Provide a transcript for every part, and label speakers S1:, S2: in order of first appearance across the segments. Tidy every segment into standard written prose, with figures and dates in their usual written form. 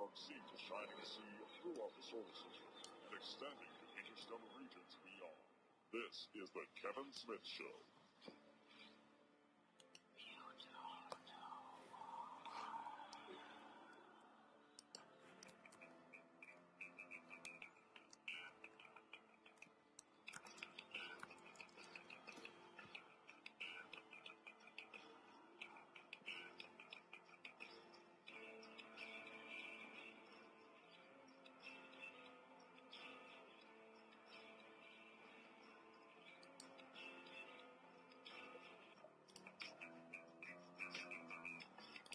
S1: dark seas is shining a sea throughout the solar system and extending to interstellar regions beyond. This is the Kevin Smith Show.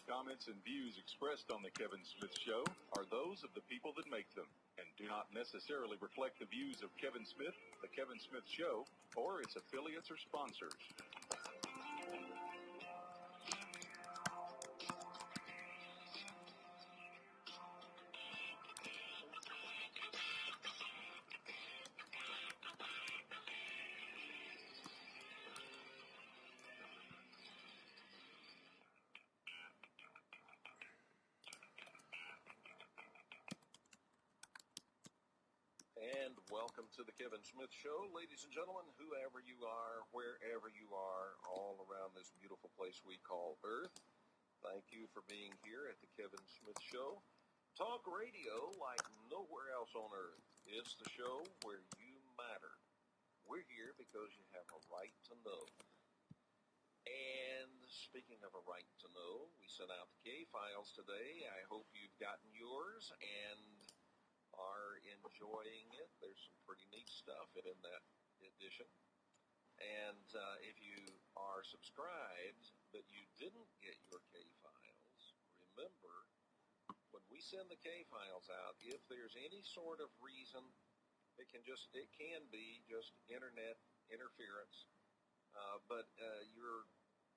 S2: Comments and views expressed on The Kevin Smith Show are those of the people that make them and do not necessarily reflect the views of Kevin Smith, The Kevin Smith Show, or its affiliates or sponsors.
S3: And welcome to the Kevin Smith Show, ladies and gentlemen, whoever you are, wherever you are, all around this beautiful place we call Earth. Thank you for being here at the Kevin Smith Show. Talk radio like nowhere else on Earth. It's the show where you matter. We're here because you have a right to know. And speaking of a right to know, we sent out the K-Files today. I hope you've gotten yours and are enjoying it. There's some pretty neat stuff in that edition. And if you are subscribed but you didn't get your K-Files, remember, when we send the K-Files out, if there's any sort of reason, it can be just internet interference, but your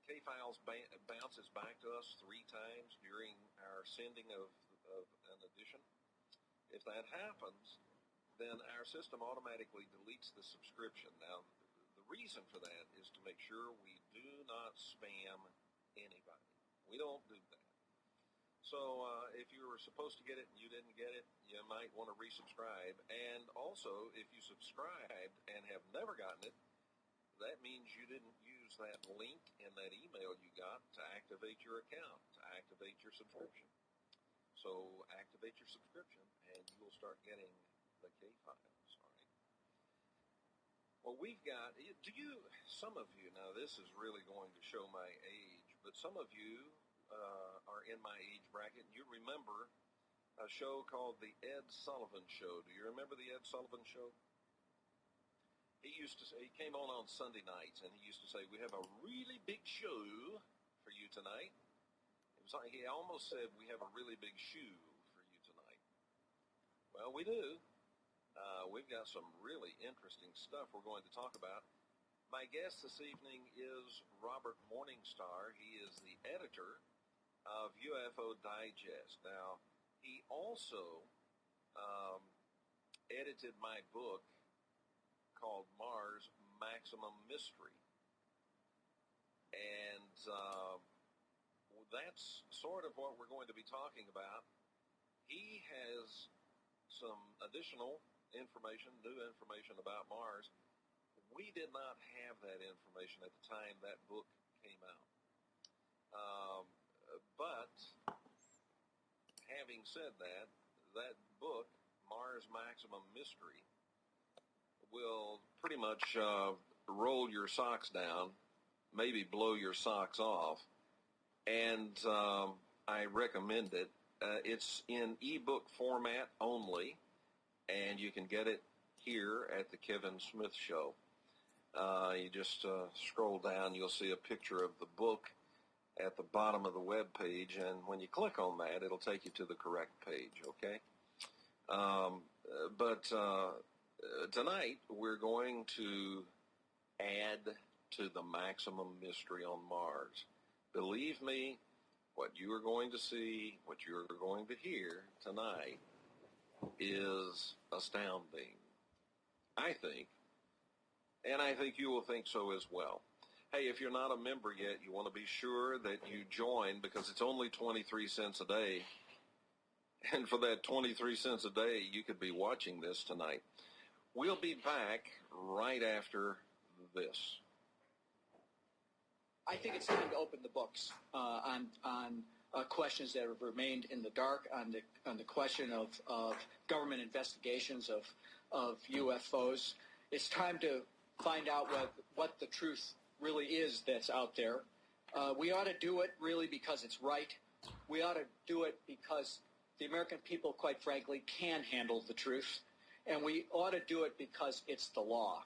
S3: K-Files bounces back to us 3 times during our sending of an edition. If that happens, then our system automatically deletes the subscription. Now, the reason for that is to make sure we do not spam anybody. We don't do that. So if you were supposed to get it and you didn't get it, you might want to resubscribe. And also, if you subscribed and have never gotten it, that means you didn't use that link in that email you got to activate your account, to activate your subscription. So activate your subscription, and you will start getting the K-Files, all right? Well, we've got, some of you, now this is really going to show my age, but some of you are in my age bracket, and you remember a show called The Ed Sullivan Show. Do you remember The Ed Sullivan Show? He used to say, he came on Sunday nights, and he used to say, we have a really big show for you tonight. It was like he almost said, we have a really big shoe for you tonight. Well, we do. We've got some really interesting stuff we're going to talk about. My guest this evening is Robert Morningstar. He is the editor of UFO Digest. Now, he also edited my book called Mars Maximum Mystery. And that's sort of what we're going to be talking about. He has some additional information, new information about Mars. We did not have that information at the time that book came out. But having said that, that book, Mars Maximum Mystery, will pretty much roll your socks down, maybe blow your socks off, and I recommend it. It's in ebook format only, and you can get it here at the Kevin Smith Show. You just scroll down, you'll see a picture of the book at the bottom of the web page, and when you click on that, it'll take you to the correct page, okay? But tonight, we're going to add to the maximum mystery on Mars. Believe me, what you are going to see, what you're going to hear tonight is astounding, I think. And I think you will think so as well. Hey, if you're not a member yet, you want to be sure that you join, because it's only 23 cents a day. And for that 23 cents a day, you could be watching this tonight. We'll be back right after this.
S4: I think it's time to open the books on questions that have remained in the dark, on the question of government investigations of UFOs. It's time to find out what the truth really is that's out there. We ought to do it really because it's right. We ought to do it because the American people, quite frankly, can handle the truth. And we ought to do it because it's the law.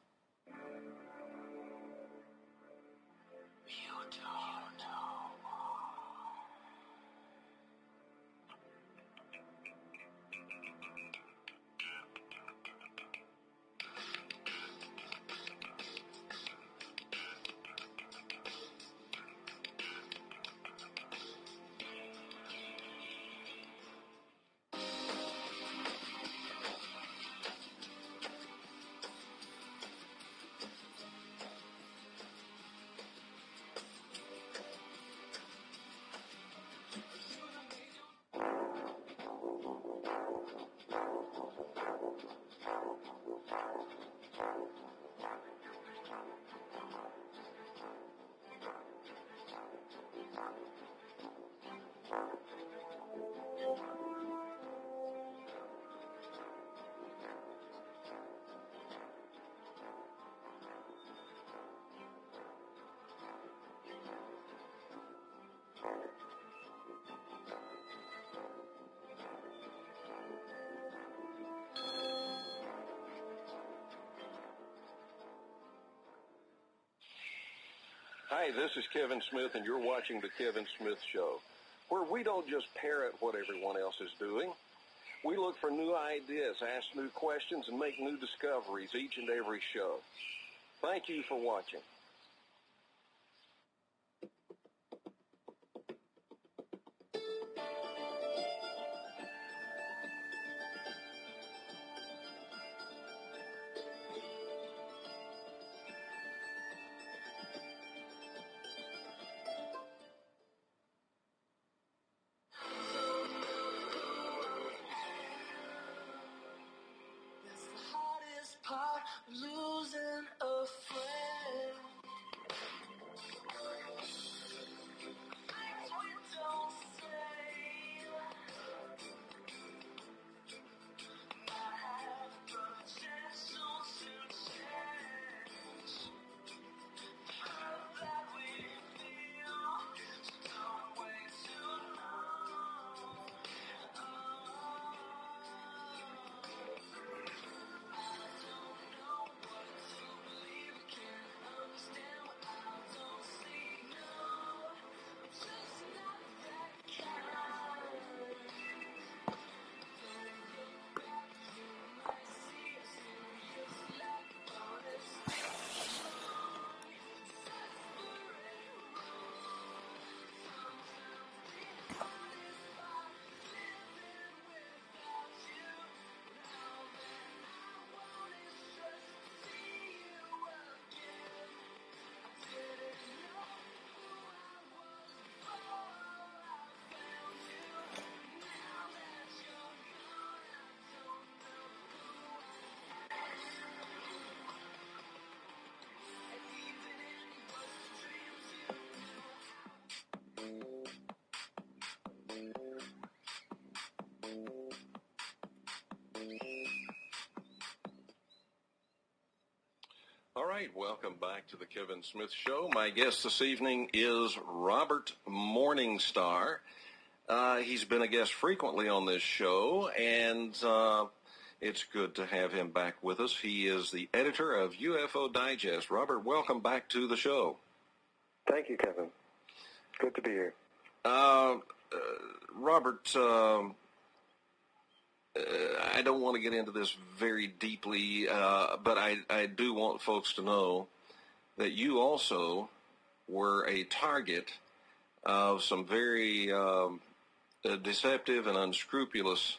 S3: Hi, this is Kevin Smith, and you're watching The Kevin Smith Show, where we don't just parrot what everyone else is doing. We look for new ideas, ask new questions, and make new discoveries each and every show. Thank you for watching.
S5: Losing a friend. Things we don't say might have potential to change. Hurt that we feel, so don't wait too long.
S3: All right, welcome back to the Kevin Smith Show. My guest this evening is Robert Morningstar. He's been a guest frequently on this show, and it's good to have him back with us. He is the editor of UFO Digest. Robert, welcome back to the show.
S6: Thank you, Kevin. Good to be here.
S3: Robert, I don't want to get into this very deeply, but I do want folks to know that you also were a target of some very deceptive and unscrupulous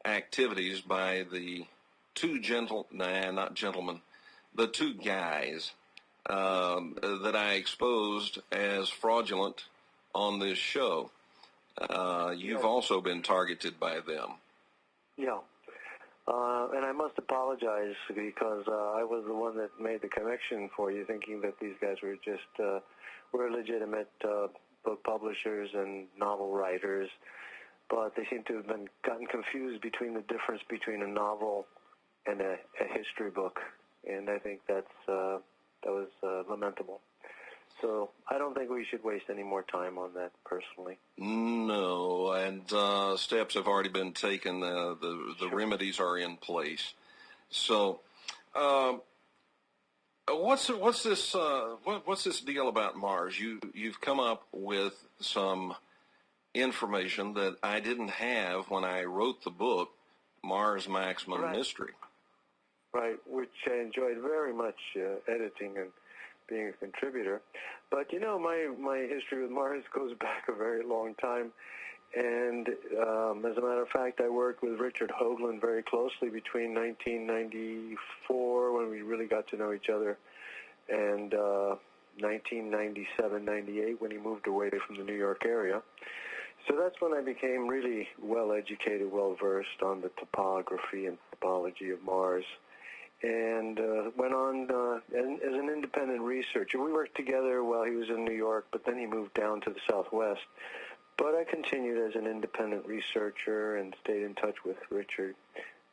S3: activities by the two the two guys that I exposed as fraudulent on this show. You've also been targeted by them.
S6: Yeah. And I must apologize because I was the one that made the connection for you, thinking that these guys were just were legitimate book publishers and novel writers, but they seem to have gotten confused between the difference between a novel and a history book, and I think that was lamentable. So I don't think we should waste any more time on that, personally.
S3: No, and steps have already been taken. The
S6: Sure.
S3: remedies are in place. So, what's this deal about Mars? You've come up with some information that I didn't have when I wrote the book, Mars Maximum Mystery.
S6: Right, which I enjoyed very much editing and being a contributor. But, you know, my history with Mars goes back a very long time. And as a matter of fact, I worked with Richard Hoagland very closely between 1994, when we really got to know each other, and 1997, 98, when he moved away from the New York area. So that's when I became really well-educated, well-versed on the topography and topology of Mars, and went on as an independent researcher. We worked together while he was in New York, but then he moved down to the Southwest. But I continued as an independent researcher and stayed in touch with Richard,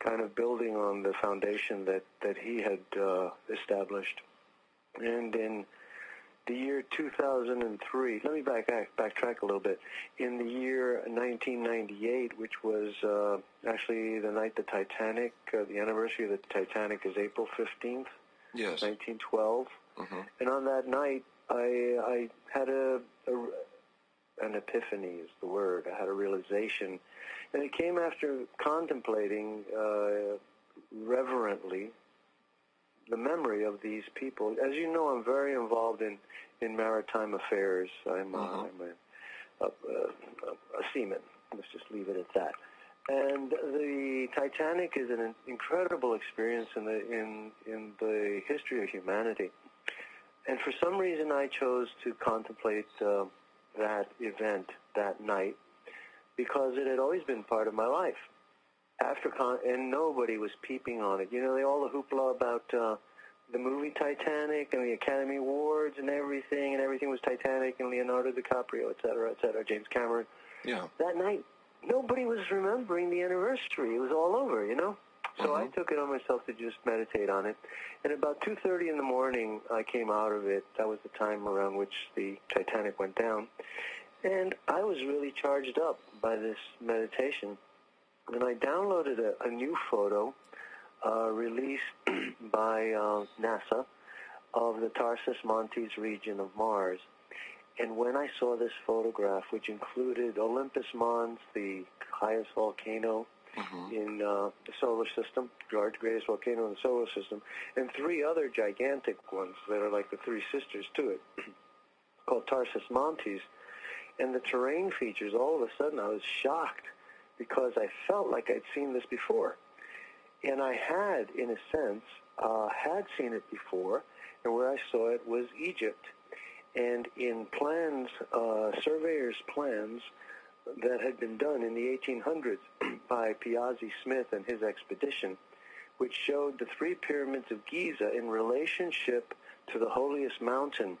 S6: kind of building on the foundation that he had established. And in the year 2003, let me backtrack a little bit. In the year 1998, which was actually the night the Titanic, the anniversary of the Titanic is April 15th,
S3: Yes.
S6: 1912.
S3: Mm-hmm.
S6: And on that night, I had an epiphany is the word. I had a realization. And it came after contemplating reverently the memory of these people. As you know, I'm very involved in maritime affairs. I'm a seaman. Let's just leave it at that. And the Titanic is an incredible experience in the history of humanity. And for some reason, I chose to contemplate that event that night because it had always been part of my life. And nobody was peeping on it. You know, all the hoopla about the movie Titanic and the Academy Awards and everything was Titanic and Leonardo DiCaprio, et cetera, James Cameron.
S3: Yeah.
S6: That night, nobody was remembering the anniversary. It was all over, you know? So I took it on myself to just meditate on it. And about 2:30 in the morning, I came out of it. That was the time around which the Titanic went down. And I was really charged up by this meditation. And I downloaded a new photo released by NASA of the Tarsus Montes region of Mars. And when I saw this photograph, which included Olympus Mons, the highest volcano in the solar system, the greatest volcano in the solar system, and three other gigantic ones that are like the three sisters to it, called Tarsus Montes, and the terrain features, all of a sudden I was shocked because I felt like I'd seen this before. And I had, in a sense, had seen it before, and where I saw it was Egypt. And in plans, surveyors' plans that had been done in the 1800s by Piazzi Smith and his expedition, which showed the three pyramids of Giza in relationship to the holiest mountain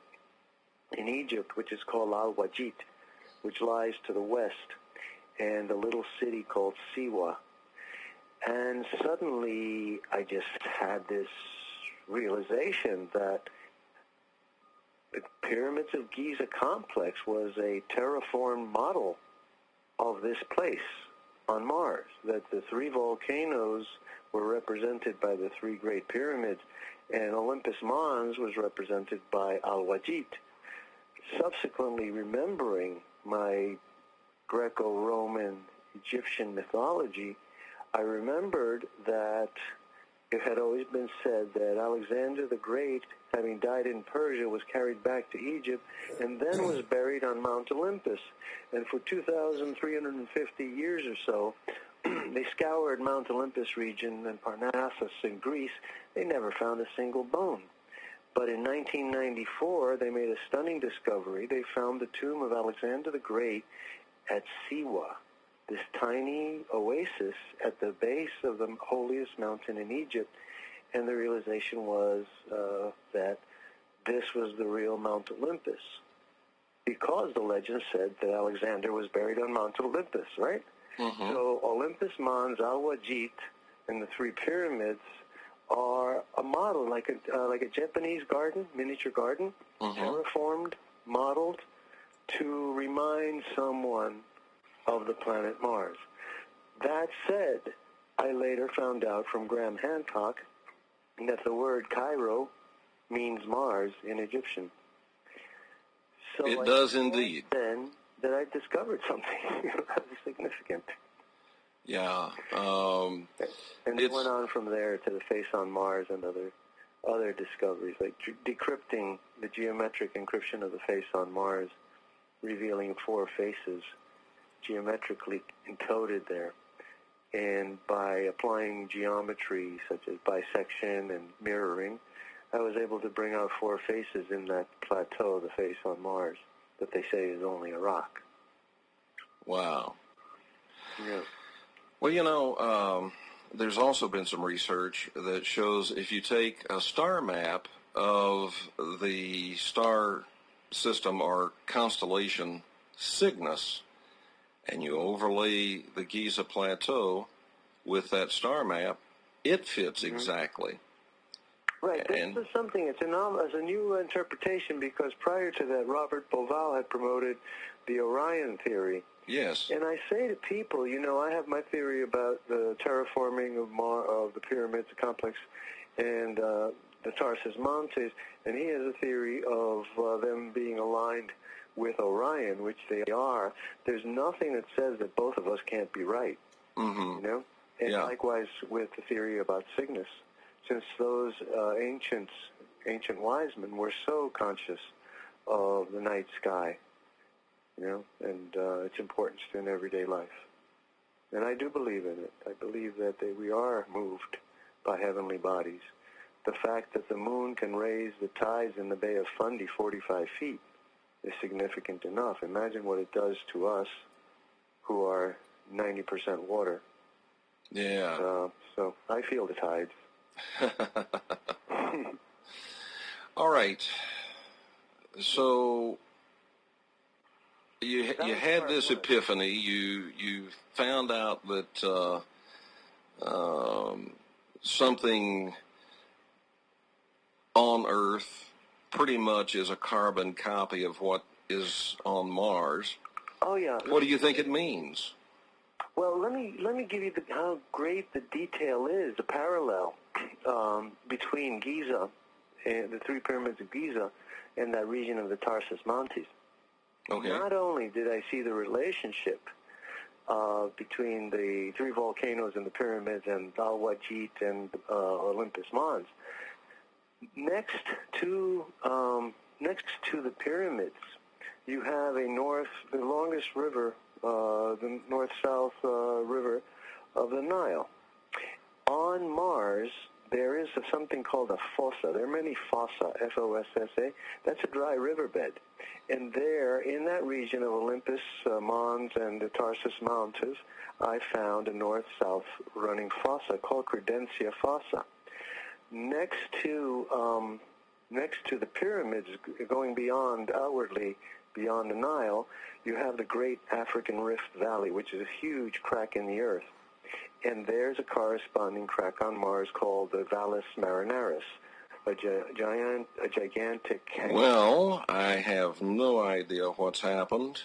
S6: in Egypt, which is called Al-Wajid, which lies to the west, and a little city called Siwa. And suddenly I just had this realization that the Pyramids of Giza complex was a terraformed model of this place on Mars, that the three volcanoes were represented by the three great pyramids, and Olympus Mons was represented by Al-Wajid. Subsequently, remembering my Greco-Roman Egyptian mythology, I remembered that it had always been said that Alexander the Great, having died in Persia, was carried back to Egypt and then was buried on Mount Olympus. And for 2,350 years or so, they scoured Mount Olympus region and Parnassus in Greece. They never found a single bone. But in 1994, they made a stunning discovery. They found the tomb of Alexander the Great at Siwa, this tiny oasis at the base of the holiest mountain in Egypt, and the realization was that this was the real Mount Olympus, because the legend said that Alexander was buried on Mount Olympus, right?
S3: Mm-hmm.
S6: So Olympus, Mons, Al-Wajid, and the three pyramids are a model, like a Japanese garden, miniature garden, terraformed, modeled to remind someone of the planet Mars. That said, I later found out from Graham Hancock that the word Cairo means Mars in Egyptian. So
S3: It does indeed.
S6: Then that I discovered something rather significant.
S3: Yeah.
S6: And it went on from there to the face on Mars and other discoveries, like decrypting the geometric encryption of the face on Mars, revealing 4 faces geometrically encoded there. And by applying geometry such as bisection and mirroring, I was able to bring out 4 faces in that plateau, the face on Mars, that they say is only a rock.
S3: Wow.
S6: Yeah.
S3: Well, there's also been some research that shows if you take a star map of the star system or constellation Cygnus, and you overlay the Giza Plateau with that star map, it fits exactly.
S6: Right. This is something, it's a new interpretation, because prior to that, Robert Bauval had promoted the Orion theory.
S3: Yes.
S6: And I say to people, I have my theory about the terraforming of the pyramids, the complex, and the Tarsus Montes, and he has a theory of them being aligned with Orion, which they are. There's nothing that says that both of us can't be right, And likewise with the theory about Cygnus, since those ancient wise men were so conscious of the night sky, and its importance in everyday life. And I do believe in it. I believe that we are moved by heavenly bodies. The fact that the moon can raise the tides in the Bay of Fundy 45 feet is significant enough. Imagine what it does to us who are 90% water.
S3: Yeah.
S6: So I feel the tides.
S3: All right. So you had this epiphany. You found out that something on Earth pretty much is a carbon copy of what is on Mars.
S6: Oh yeah.
S3: What do you think it means?
S6: Well, let me give you how great the detail is, the parallel between Giza, and the 3 pyramids of Giza, and that region of the Tarsus Montes.
S3: Okay.
S6: Not only did I see the relationship between the 3 volcanoes and the pyramids and Al-Wajid and Olympus Mons, next to the pyramids, you have the longest river, the north-south river of the Nile. On Mars, there is something called a fossa. There are many fossa, F-O-S-S-A. That's a dry riverbed. And there, in that region of Olympus, Mons, and the Tarsus Mountains, I found a north-south running fossa called Credentia Fossa. Next to the pyramids, going outwardly beyond the Nile, you have the Great African Rift Valley, which is a huge crack in the earth. And there's a corresponding crack on Mars called the Valles Marineris, a gigantic...
S3: Well, I have no idea what's happened.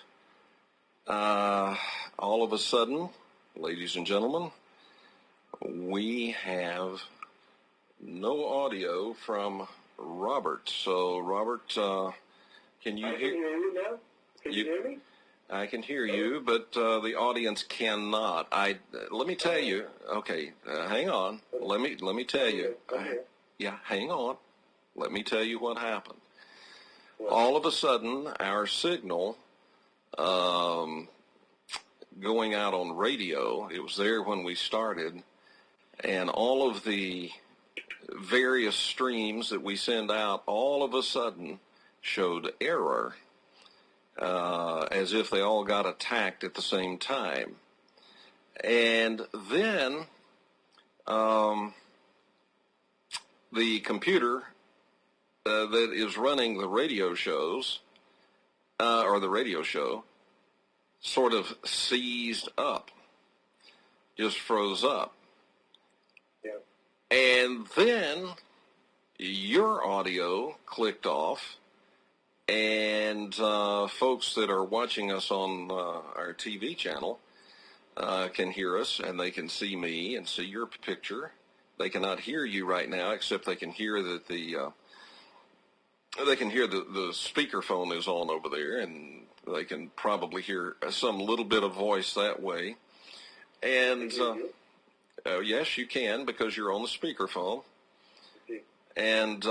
S3: All of a sudden, ladies and gentlemen, we have no audio from Robert. So, Robert, can you hear?
S6: I can hear you now. Can you hear me?
S3: I can hear you, but the audience cannot. Let me tell you. Okay, hang on. Let me tell you. Hang on. Let me tell you what happened. All of a sudden, our signal going out on radio, it was there when we started, and all of the various streams that we send out all of a sudden showed error. as if they all got attacked at the same time. And then the computer that is running the radio shows, or the radio show, sort of seized up, just froze up.
S6: Yeah.
S3: And then your audio clicked off, and folks that are watching us on our TV channel can hear us, and they can see me and see your picture. They cannot hear you right now, except they can hear that the speakerphone is on over there, and they can probably hear some little bit of voice that way. And yes, you can, because you're on the speakerphone. And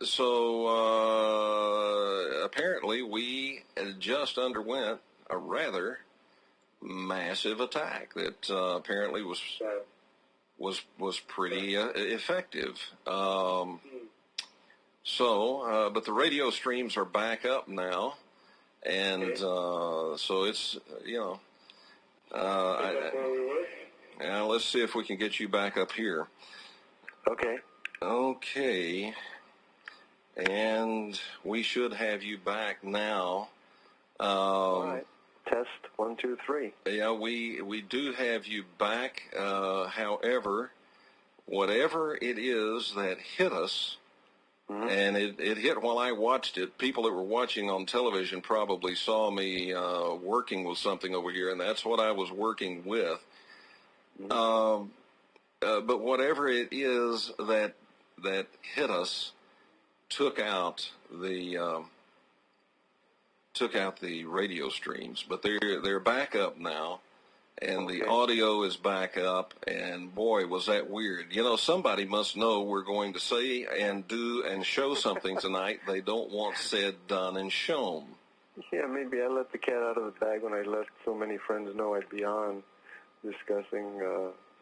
S3: so apparently we just underwent a rather massive attack that apparently was pretty effective. But the radio streams are back up now, and so it's, let's see if we can get you back up here. Okay, and we should have you back now.
S6: All right. Test 1, 2, 3.
S3: Yeah, we do have you back. However, whatever it is that hit us, and it hit while I watched it. People that were watching on television probably saw me working with something over here, and that's what I was working with. But whatever it is that hit us took out the radio streams, but they're back up now, and the audio is back up, and boy, was that weird. Somebody must know we're going to say and do and show something tonight they don't want said, done, and shown.
S6: Yeah, maybe I let the cat out of the bag when I let so many friends know I'd be on discussing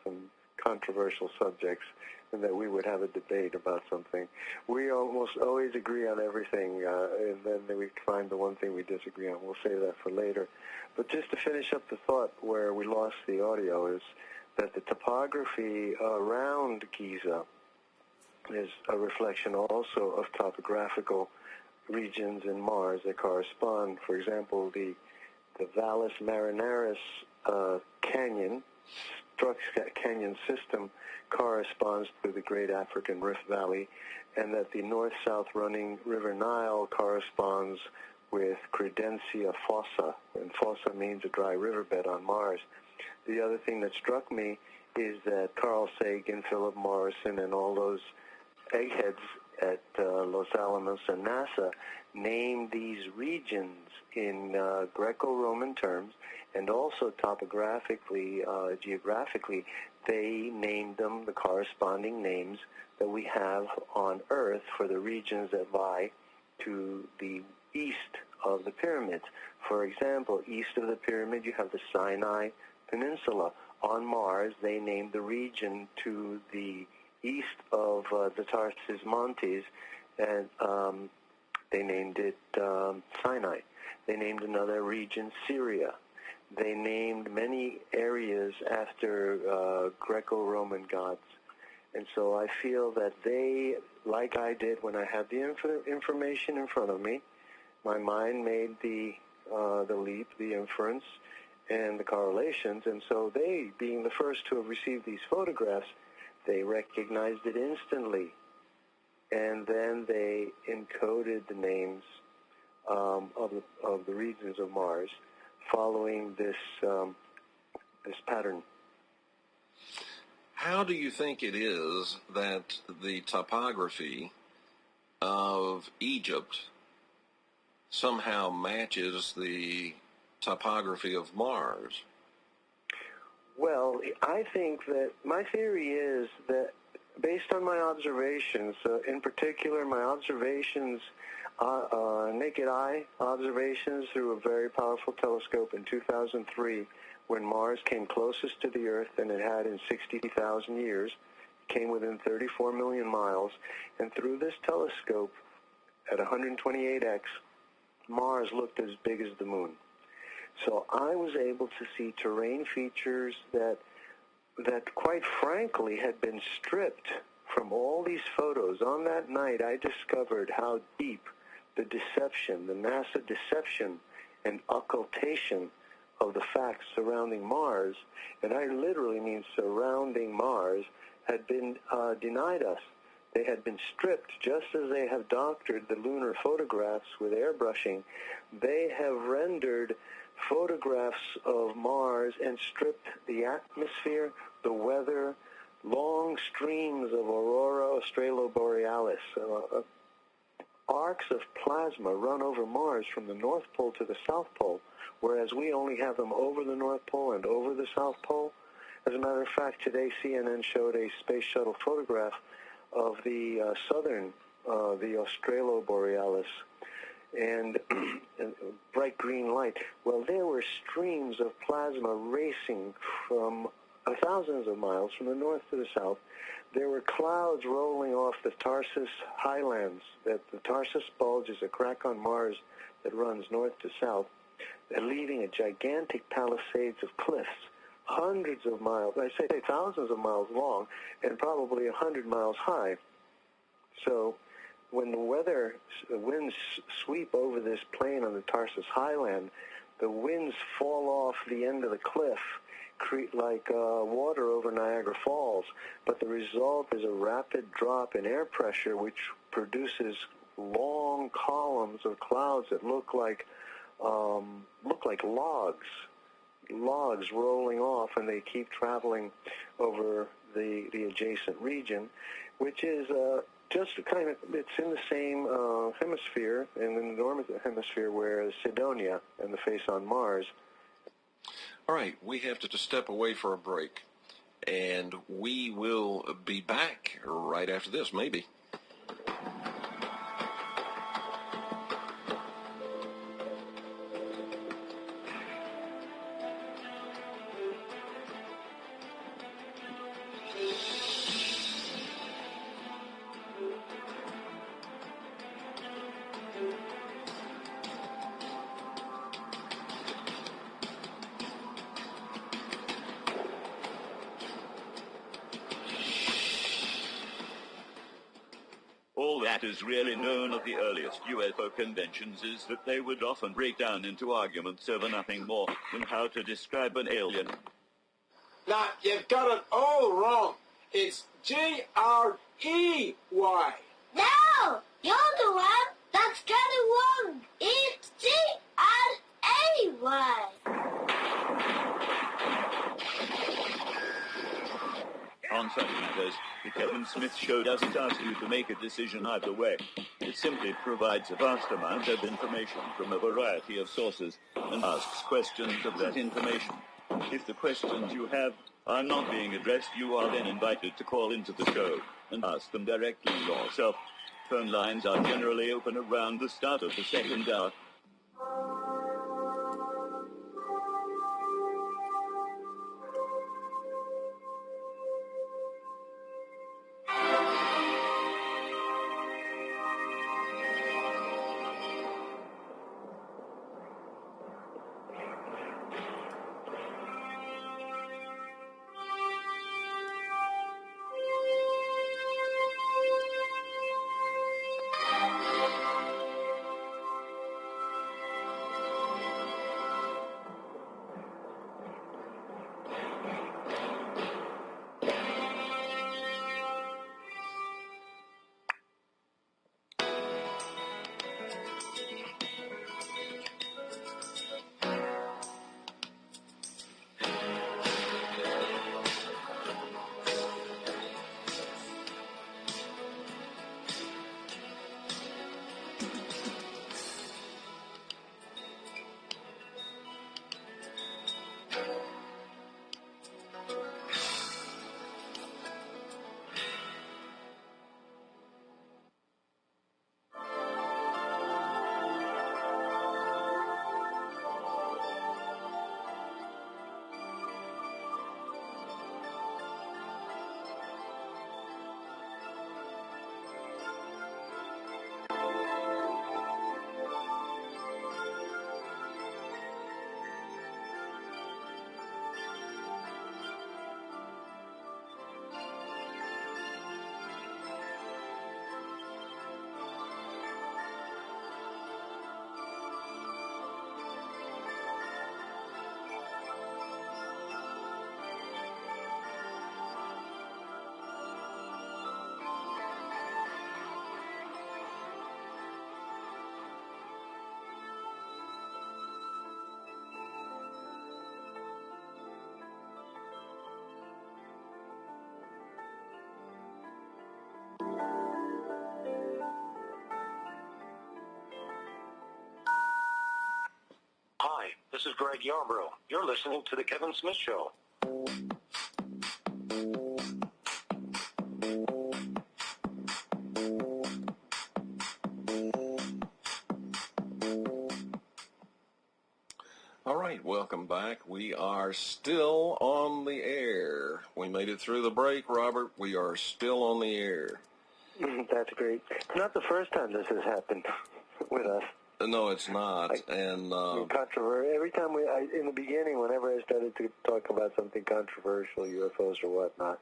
S6: some controversial subjects, and that we would have a debate about something. We almost always agree on everything, and then we find the one thing we disagree on. We'll save that for later. But just to finish up the thought where we lost the audio is that the topography around Giza is a reflection also of topographical regions in Mars that correspond. For example, the Valles Marineris Canyon, Strux Canyon system, corresponds to the Great African Rift Valley, and that the north-south running River Nile corresponds with Credentia Fossa, and fossa means a dry riverbed on Mars. The other thing that struck me is that Carl Sagan, Philip Morrison, and all those eggheads at Los Alamos and NASA named these regions in Greco-Roman terms, and also topographically, geographically, they named them the corresponding names that we have on Earth for the regions that lie to the east of the pyramids. For example, east of the pyramid, you have the Sinai Peninsula. On Mars, they named the region to the east of the Tarsus Montes, and they named it Sinai. They named another region Syria. They named many areas after Greco-Roman gods. And so I feel that they, like I did when I had the information in front of me, my mind made the leap, the inference, and the correlations. And so they, being the first to have received these photographs, they recognized it instantly. And then they encoded the names of the regions of Mars, following this pattern.
S3: How do you think it is that the topography of Egypt somehow matches the topography of Mars?
S6: Well, I think that my theory is that based on my observations, in particular my observations, naked eye observations through a very powerful telescope in 2003, when Mars came closest to the Earth than it had in 60,000 years, came within 34 million miles, and through this telescope at 128x, Mars looked as big as the moon. So I was able to see terrain features that quite frankly had been stripped from all these photos. On that night, I discovered how deep the deception, the NASA deception and occultation of the facts surrounding Mars, and I literally mean surrounding Mars, had been denied us. They had been stripped, just as they have doctored the lunar photographs with airbrushing. They have rendered photographs of Mars and stripped the atmosphere, the weather, long streams of aurora australoborealis. Arcs of plasma run over Mars from the North Pole to the South Pole, whereas we only have them over the North Pole and over the South Pole. As a matter of fact, today CNN showed a space shuttle photograph of the southern, the australoborealis, and bright green light. Well, there were streams of plasma racing from thousands of miles from the north to the south. There were clouds rolling off the Tarsus highlands. That the Tarsus bulge is a crack on Mars that runs north to south, leaving a gigantic palisades of cliffs, hundreds of miles, I say thousands of miles long, and probably 100 miles high. So when the winds sweep over this plain on the Tarsus highland, the winds fall off the end of the cliff, like water over Niagara Falls, but the result is a rapid drop in air pressure, which produces long columns of clouds that look like logs rolling off, and they keep traveling over the adjacent region, which is just kind of, it's in the same hemisphere, in the northern hemisphere, where Cydonia and the face on Mars.
S3: All right, we have to step away for a break, and we will be back right after this, maybe.
S7: All that is really known of the earliest UFO conventions is that they would often break down into arguments over nothing more than how to describe an alien.
S8: Now, you've got it all wrong. It's G-R-E-Y.
S9: No! You're the one that's got it wrong. It's G-R-A-Y.
S7: On such matters, the Kevin Smith Show doesn't ask you to make a decision either way. It simply provides a vast amount of information from a variety of sources and asks questions of that information. If the questions you have are not being addressed, you are then invited to call into the show and ask them directly yourself. Phone lines are generally open around the start of the second hour.
S10: is Greg Yarbrough. You're listening to The Kevin Smith Show.
S11: All right, welcome back. We are still on the air. We made it through the break, Robert. We are still on the air.
S6: That's great. It's not the first time this has happened with us.
S11: No, it's not.
S6: Controversial. Every time in the beginning, whenever I started to talk about something controversial, UFOs or whatnot,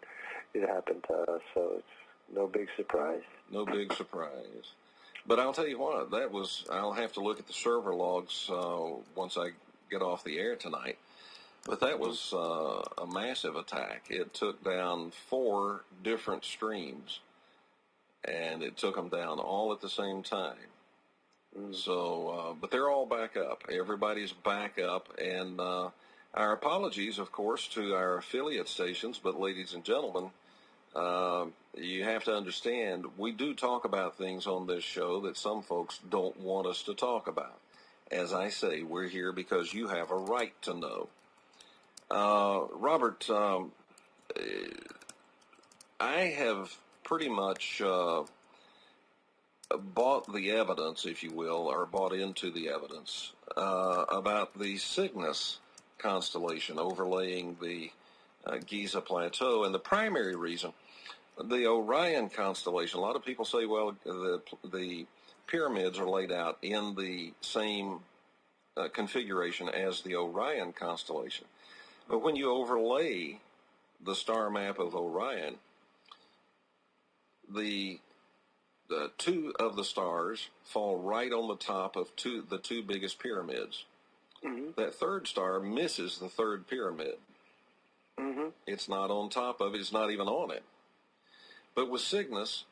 S6: it happened to us. So it's no big surprise.
S11: No big surprise. But I'll tell you what, I'll have to look at the server logs once I get off the air tonight. But that was a massive attack. It took down 4 different streams, and it took them down all at the same time. So, but they're all back up. Everybody's back up, and our apologies, of course, to our affiliate stations. But, ladies and gentlemen, you have to understand, we do talk about things on this show that some folks don't want us to talk about. As I say, we're here because you have a right to know. Robert, I have pretty much bought the evidence, if you will, or bought into the evidence about the Cygnus constellation overlaying the Giza Plateau. And the primary reason, the Orion constellation, a lot of people say, well, the pyramids are laid out in the same configuration as the Orion constellation. But when you overlay the star map of Orion, the 2 of the stars fall right on the top of the 2 biggest pyramids. Mm-hmm. That 3rd star misses the 3rd pyramid. Mm-hmm. It's not on top of it. It's not even on it. But with Cygnus,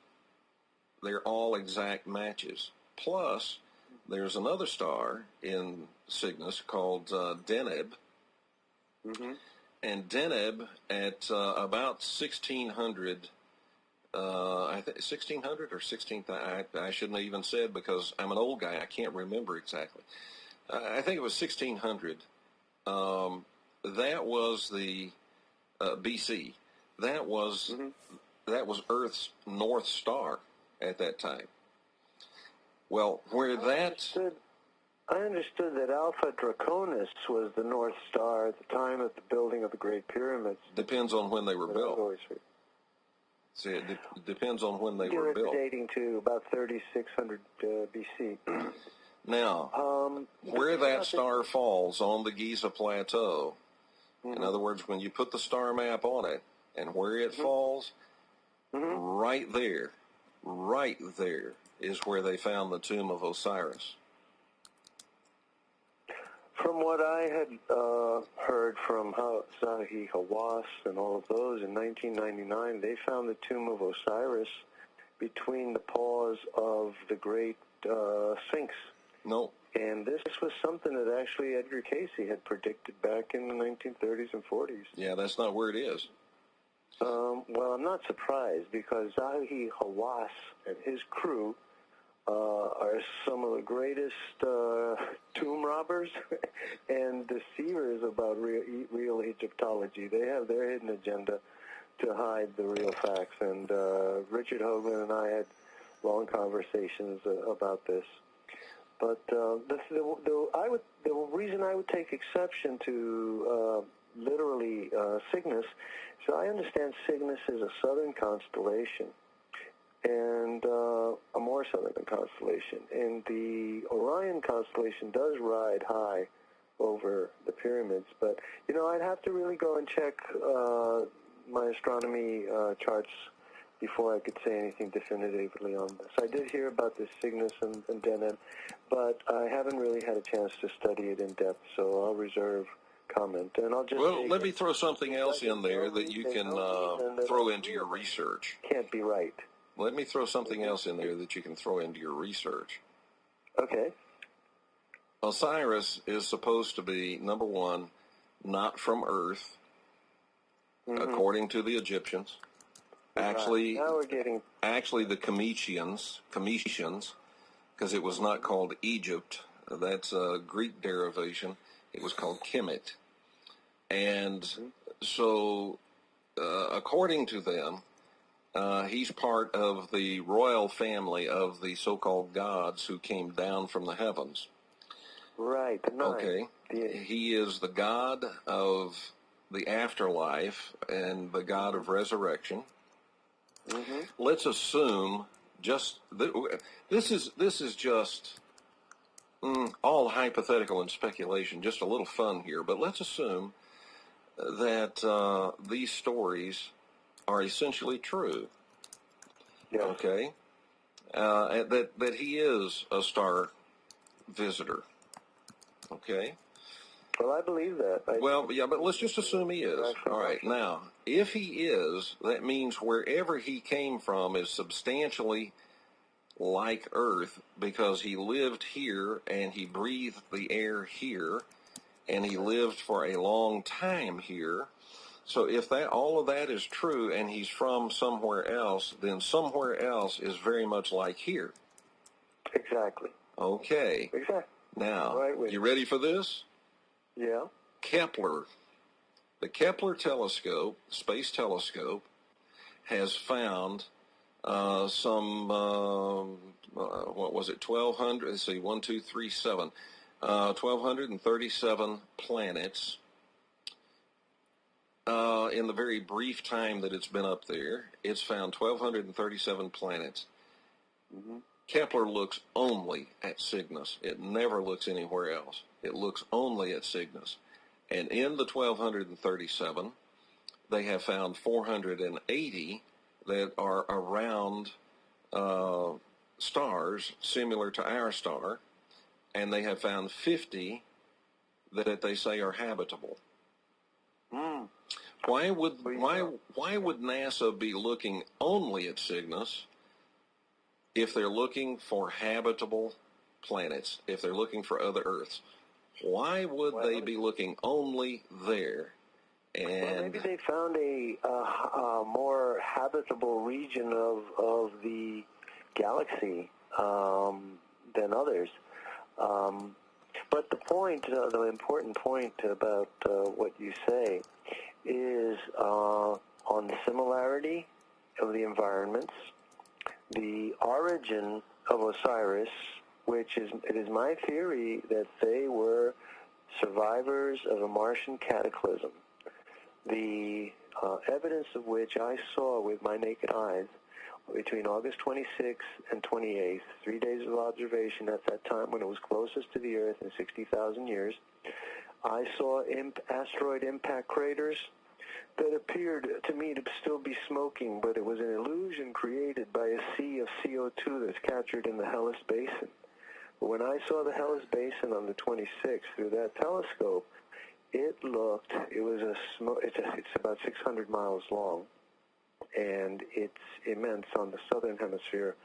S11: they're all exact matches. Plus, there's another star in Cygnus called Deneb. Mm-hmm. And Deneb at about 1600, I think 1600 or 16,000, I shouldn't have even said because I'm an old guy. I can't remember exactly. I think it was 1600. That was the BC. That was Earth's North Star at that time. Well, where
S6: I understood that Alpha Draconis was the North Star at the time of the building of the Great Pyramids.
S11: Depends on when they were built. See, it depends on when they were built.
S6: Dating to about 3600 BC.
S11: Now, where that star falls on the Giza Plateau, in other words, when you put the star map on it, and where it falls, right there is where they found the tomb of Osiris.
S6: From what I had heard from Zahi Hawass and all of those, in 1999, they found the tomb of Osiris between the paws of the great Sphinx.
S11: No.
S6: And this was something that actually Edgar Cayce had predicted back in the 1930s and 40s.
S11: Yeah, that's not where it is.
S6: Well, I'm not surprised because Zahi Hawass and his crew are some of the greatest tomb robbers and deceivers about real Egyptology. They have their hidden agenda to hide the real facts. And Richard Hoagland and I had long conversations about this. But the reason I would take exception to literally Cygnus, so I understand Cygnus is a southern constellation, and a more southern constellation. And the Orion constellation does ride high over the pyramids. But, you know, I'd have to really go and check my astronomy charts before I could say anything definitively on this. I did hear about this Cygnus and Deneb, but I haven't really had a chance to study it in depth, so I'll reserve comment. And I'll just
S11: let me throw something else in there that you can throw into your research.
S6: Can't be right.
S11: Let me throw something else in there that you can throw into your research.
S6: Okay.
S11: Osiris is supposed to be, number one, not from Earth, according to the Egyptians. Actually,
S6: now we're getting...
S11: actually the Cometians, because it was not called Egypt. That's a Greek derivation. It was called Kemet. And so, according to them, he's part of the royal family of the so-called gods who came down from the heavens.
S6: Right, the nine.
S11: Okay. He is the god of the afterlife and the god of resurrection. Mm-hmm. Let's assume this is just all hypothetical and speculation, just a little fun here, but let's assume that these stories are essentially true.
S6: Yes.
S11: Okay? That he is a star visitor. Okay?
S6: Well, I believe that.
S11: But let's just assume he is. All right. Now, if he is, that means wherever he came from is substantially like Earth, because he lived here and he breathed the air here and he lived for a long time here. So if all of that is true and he's from somewhere else, then somewhere else is very much like here.
S6: Exactly.
S11: Okay.
S6: Exactly.
S11: Now,
S6: right,
S11: you ready for this?
S6: Yeah.
S11: Kepler. The Kepler telescope, space telescope, has found some, what was it, 1,200, let's see, 1, 2, 3, 7, 1,237 planets in the very brief time that it's been up there. It's found 1,237 planets. Mm-hmm. Kepler looks only at Cygnus. It never looks anywhere else. It looks only at Cygnus. And in the 1,237, they have found 480 that are around stars similar to our star, and they have found 50 that they say are habitable.
S6: Mm.
S11: Why would NASA be looking only at Cygnus if they're looking for habitable planets, if they're looking for other Earths? Why would they be looking only there? And
S6: maybe they found a more habitable region of the galaxy than others. But the point, the important point about what you say is on the similarity of the environments, the origin of Osiris, which it is my theory that they were survivors of a Martian cataclysm, the evidence of which I saw with my naked eyes between August 26th and 28th, 3 days of observation at that time when it was closest to the Earth in 60,000 years. I saw asteroid impact craters that appeared to me to still be smoking, but it was an illusion created by a sea of CO2 that's captured in the Hellas Basin. But when I saw the Hellas Basin on the 26th through that telescope, it's about 600 miles long, and it's immense on the southern hemisphere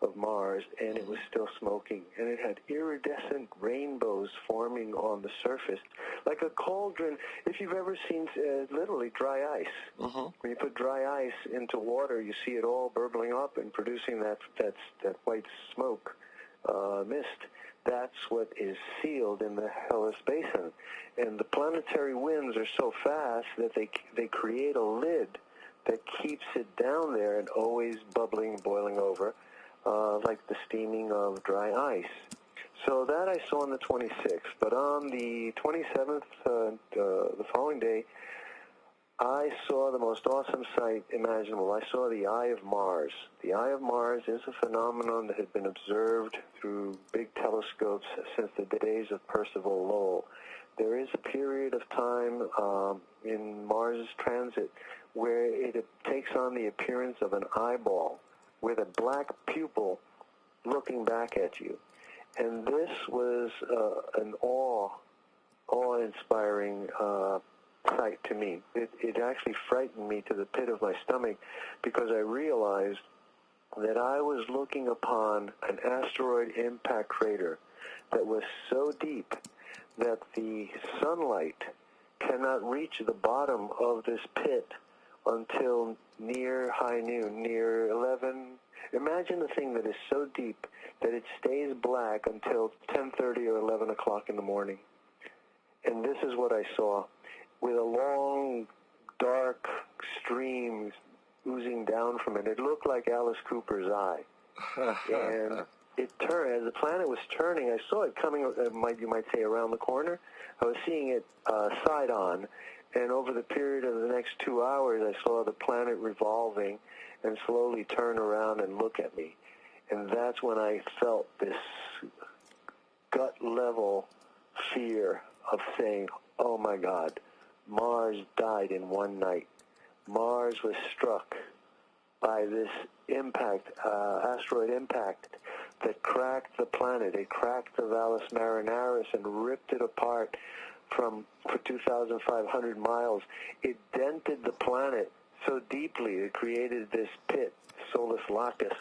S6: of Mars, and it was still smoking, and it had iridescent rainbows forming on the surface, like a cauldron. If you've ever seen literally dry ice, when you put dry ice into water, you see it all burbling up and producing that white smoke mist. That's what is sealed in the Hellas Basin, and the planetary winds are so fast that they create a lid that keeps it down there and always bubbling, boiling over, like the steaming of dry ice. So that I saw on the 26th. But on the 27th, the following day, I saw the most awesome sight imaginable. I saw the Eye of Mars. The Eye of Mars is a phenomenon that had been observed through big telescopes since the days of Percival Lowell. There is a period of time in Mars' transit where it takes on the appearance of an eyeball with a black pupil looking back at you. And this was an awe-inspiring sight to me. It actually frightened me to the pit of my stomach because I realized that I was looking upon an asteroid impact crater that was so deep that the sunlight cannot reach the bottom of this pit until near high noon, near 11. Imagine a thing that is so deep that it stays black until 10:30 or 11 o'clock in the morning. and this is what I saw, with a long, dark stream oozing down from it. It looked like Alice Cooper's eye. And it turned, as the planet was turning, I saw it coming, you might say, around the corner. I was seeing it side on, and over the period of the next 2 hours, I saw the planet revolving and slowly turn around and look at me. And that's when I felt this gut-level fear of saying, oh my God, Mars died in one night. Mars was struck by this impact, asteroid impact, that cracked the planet. It cracked the Valles Marineris and ripped it apart for 2,500 miles. It dented the planet so deeply it created this pit, Solus Lacus,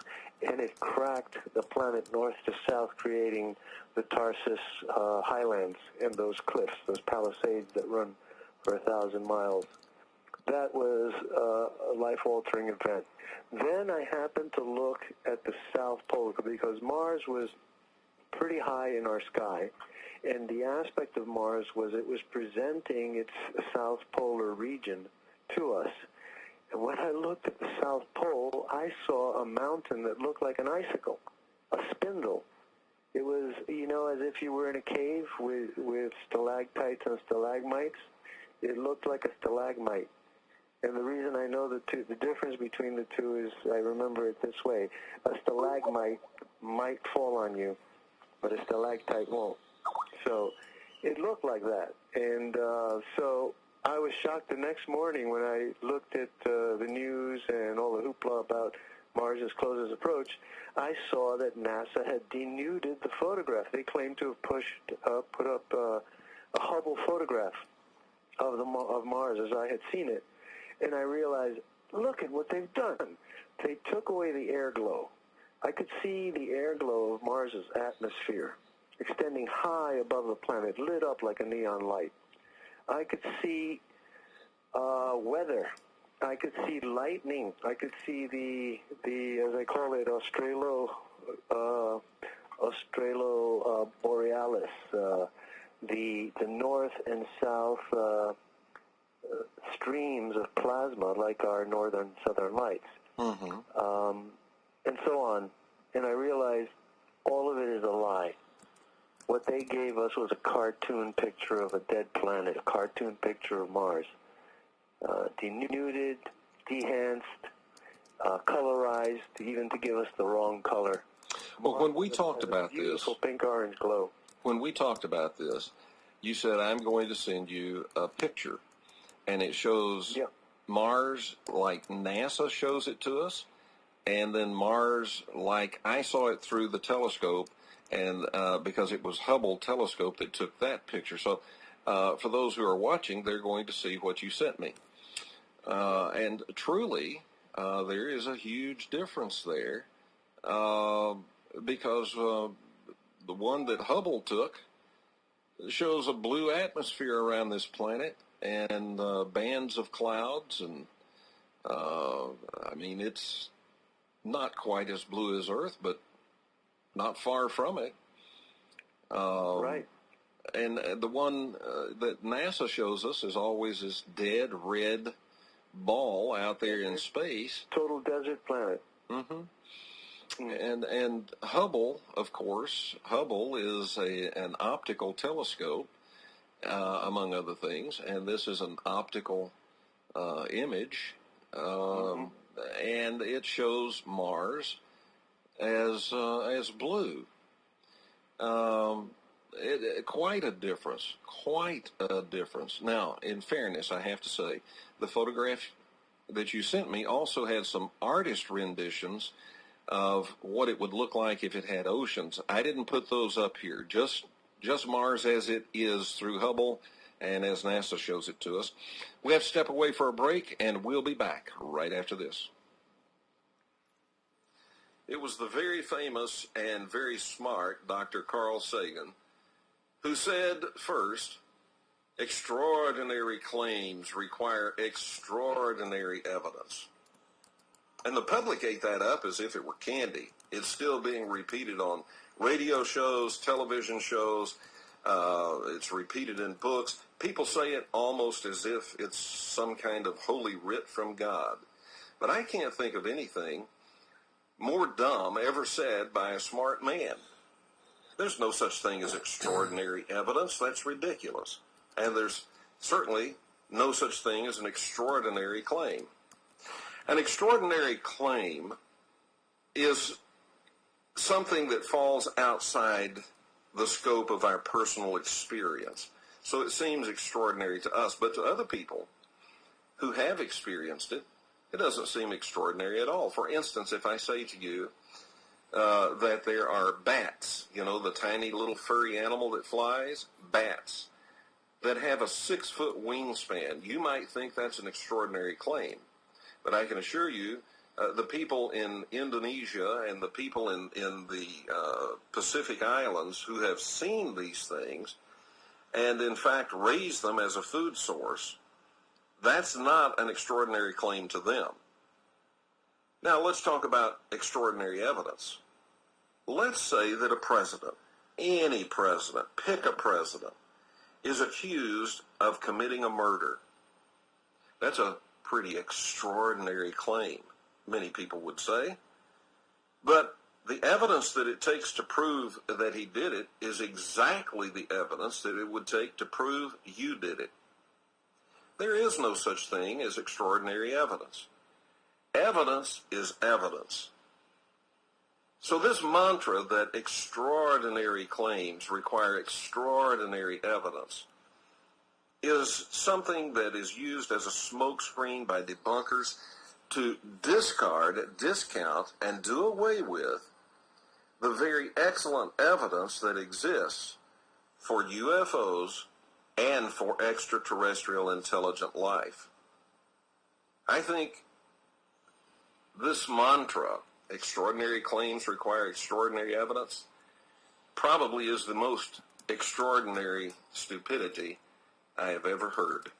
S6: and it cracked the planet north to south, creating the Tarsus highlands and those cliffs, those palisades that run for 1,000 miles. That was a life-altering event. Then I happened to look at the South Pole, because Mars was pretty high in our sky, and the aspect of Mars was it was presenting its South Polar region to us. And when I looked at the South Pole, I saw a mountain that looked like an icicle, a spindle. It was, as if you were in a cave with stalactites and stalagmites. It looked like a stalagmite. And the reason I know the difference between the two is I remember it this way. A stalagmite might fall on you, but a stalactite won't. So it looked like that. And so I was shocked the next morning when I looked at the news and all the hoopla about Mars's closest approach. I saw that NASA had denuded the photograph. They claimed to have put up a Hubble photograph of Mars as I had seen it. And I realized, look at what they've done. They took away the air glow. I could see the air glow of Mars's atmosphere extending high above the planet, lit up like a neon light. I could see weather. I could see lightning. I could see the as I call it, Australo Borealis, the north and south streams of plasma, like our northern southern lights, and so on. And I realized all of it is a lie. What they gave us was a cartoon picture of a dead planet, a cartoon picture of Mars, denuded, dehanced, colorized, even to give us the wrong color.
S11: Well, when we talked about this,
S6: beautiful pink-orange glow.
S11: When we talked about this, you said, I'm going to send you a picture, and it shows Mars like NASA shows it to us, and then Mars like I saw it through the telescope, and because it was Hubble telescope that took that picture. So for those who are watching, they're going to see what you sent me. And truly, there is a huge difference there, because the one that Hubble took shows a blue atmosphere around this planet and bands of clouds, and it's not quite as blue as Earth, but not far from it.
S6: Right.
S11: And the one that NASA shows us is always this dead red ball out there in space.
S6: Total desert planet.
S11: And Hubble, of course, Hubble is an optical telescope, among other things, and this is an optical image, and it shows Mars as blue. Quite a difference. Now, in fairness, I have to say, the photograph that you sent me also had some artist renditions of what it would look like if it had oceans. I didn't put those up here. Just Mars as it is through Hubble and as NASA shows it to us. We have to step away for a break, and we'll be back right after this. It was the very famous and very smart Dr. Carl Sagan who said, first, extraordinary claims require extraordinary evidence. And the public ate that up as if it were candy. It's still being repeated on radio shows, television shows. It's repeated in books. People say it almost as if it's some kind of holy writ from God. But I can't think of anything more dumb ever said by a smart man. There's no such thing as extraordinary evidence. That's ridiculous. And there's certainly no such thing as an extraordinary claim. An extraordinary claim is something that falls outside the scope of our personal experience. So it seems extraordinary to us, but to other people who have experienced it, it doesn't seem extraordinary at all. For instance, if I say to you that there are bats, you know, the tiny little furry animal that flies, bats, that have a 6-foot wingspan, you might think that's an extraordinary claim. But I can assure you, the people in Indonesia and the people in the Pacific Islands who have seen these things and, in fact, raise them as a food source, that's not an extraordinary claim to them. Now, let's talk about extraordinary evidence. Let's say that a president, any president, pick a president, is accused of committing a murder. That's a pretty extraordinary claim, many people would say. But the evidence that it takes to prove that he did it is exactly the evidence that it would take to prove you did it. There is no such thing as extraordinary evidence. Evidence is evidence. So this mantra that extraordinary claims require extraordinary evidence is something that is used as a smokescreen by debunkers to discard, discount, and do away with the very excellent evidence that exists for UFOs and for extraterrestrial intelligent life. I think this mantra, extraordinary claims require extraordinary evidence, probably is the most extraordinary stupidity I have ever heard.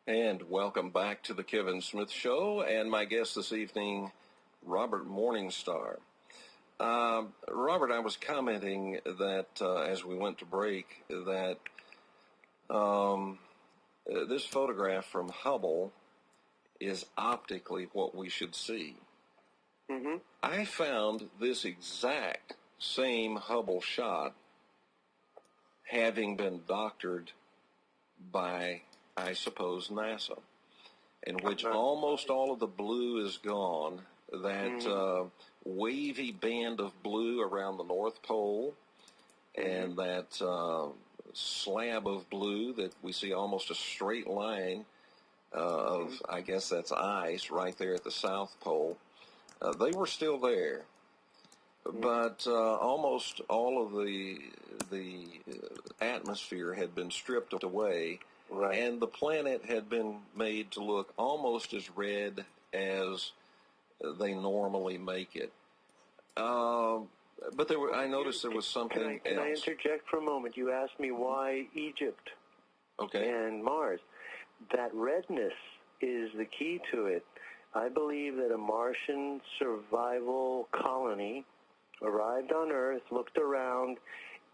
S11: And welcome back to the Kevin Smith Show, and my guest this evening, Robert Morningstar. Robert, I was commenting that as we went to break, that this photograph from Hubble is optically what we should see. Mm-hmm. I found this exact same Hubble shot having been doctored by, I suppose, NASA, in which almost all of the blue is gone. That wavy band of blue around the North Pole, and that slab of blue that we see almost a straight line of, I guess that's ice right there at the South Pole. They were still there, but almost all of the atmosphere had been stripped away. Right. And the planet had been made to look almost as red as they normally make it. But I noticed there was something else.
S6: Can I interject for a moment? You asked me why Egypt and Mars. That redness is the key to it. I believe that a Martian survival colony arrived on Earth, looked around,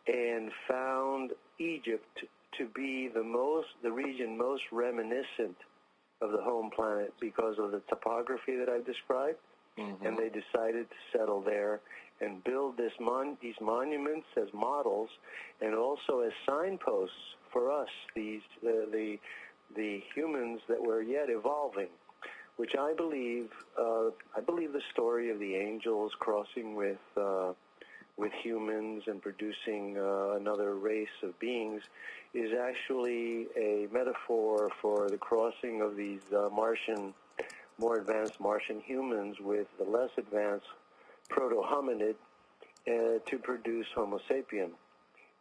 S6: and found Egypt to be the region most reminiscent of the home planet because of the topography that I've described, and they decided to settle there, and build these monuments as models and also as signposts for us, the humans that were yet evolving, which I believe the story of the angels crossing with humans and producing another race of beings is actually a metaphor for the crossing of these more advanced Martian humans with the less advanced proto-hominid to produce Homo sapien,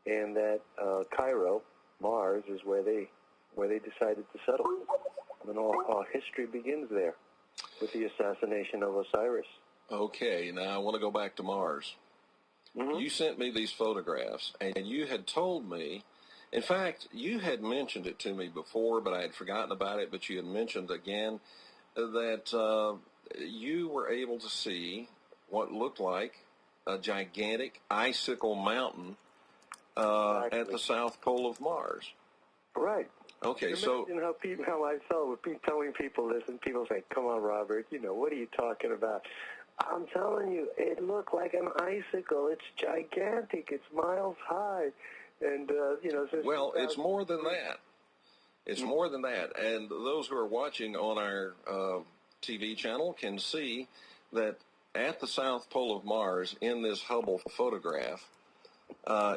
S6: and that Cairo, Mars, is where they decided to settle, and all history begins there with the assassination of Osiris.
S11: Okay, now I want to go back to Mars. Mm-hmm. You sent me these photographs, and you had told me, in fact, you had mentioned it to me before, but I had forgotten about it, but you had mentioned again that you were able to see what looked like a gigantic icicle mountain at the south pole of Mars.
S6: Right.
S11: Okay,
S6: so how I felt with telling people this, and people say, "Come on, Robert, what are you talking about?" I'm telling you, it looked like an icicle. It's gigantic. It's miles high, and
S11: well, it's more than that. It's more than that, and those who are watching on our TV channel can see that at the south pole of Mars, in this Hubble photograph,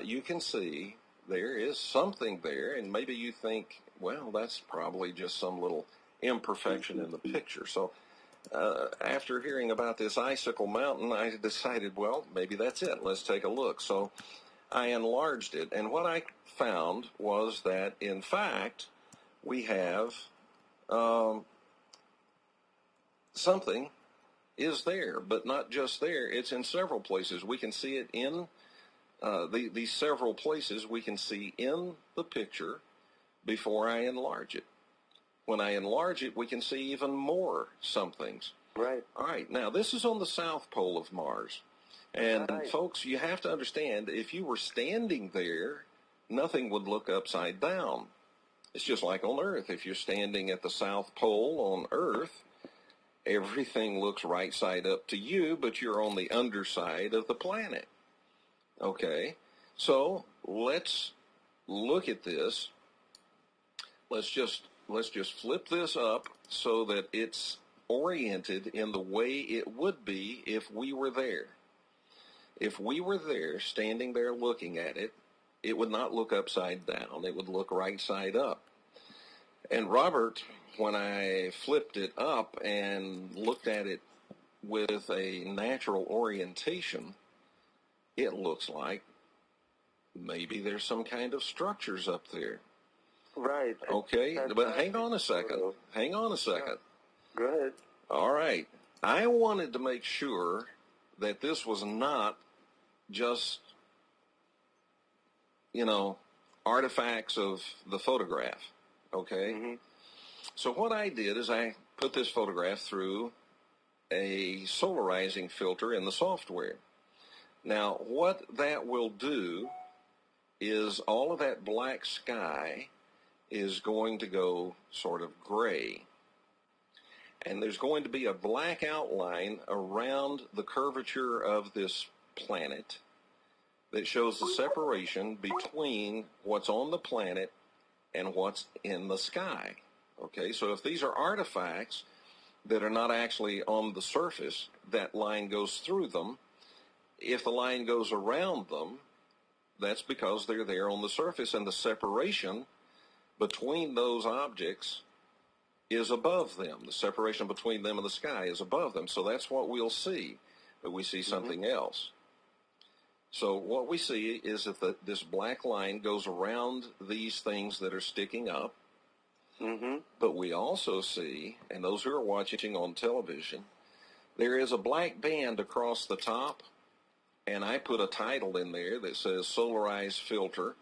S11: you can see there is something there, and maybe you think, well, that's probably just some little imperfection in the picture. So after hearing about this icicle mountain, I decided, well, maybe that's it. Let's take a look. So I enlarged it, and what I found was that, in fact, we have something is there, but not just there. It's in several places. We can see it in these several places we can see in the picture before I enlarge it. When I enlarge it, we can see even more somethings.
S6: Right.
S11: All right. Now, this is on the south pole of Mars. And, folks, you have to understand, if you were standing there, nothing would look upside down. It's just like on Earth. If you're standing at the South Pole on Earth, everything looks right side up to you, but you're on the underside of the planet. Okay, so let's look at this. Let's just flip this up so that it's oriented in the way it would be if we were there. If we were there, standing there looking at it, it would not look upside down. It would look right side up. And Robert, when I flipped it up and looked at it with a natural orientation, it looks like maybe there's some kind of structures up there.
S6: Right.
S11: Okay, but hang on a second. Hang on a second.
S6: Go ahead.
S11: All right. I wanted to make sure that this was not just, artifacts of the photograph. Okay? Mm-hmm. So what I did is I put this photograph through a solarizing filter in the software. Now, what that will do is all of that black sky is going to go sort of gray. And there's going to be a black outline around the curvature of this planet that shows the separation between what's on the planet and what's in the sky. Okay, so if these are artifacts that are not actually on the surface, that line goes through them. If the line goes around them, that's because they're there on the surface, and the separation between those objects is above them. The separation between them and the sky is above them. So that's what we'll see, but we see something else. So what we see is that this black line goes around these things that are sticking up. Mm-hmm. But we also see, and those who are watching on television, there is a black band across the top, and I put a title in there that says Solarized Filter,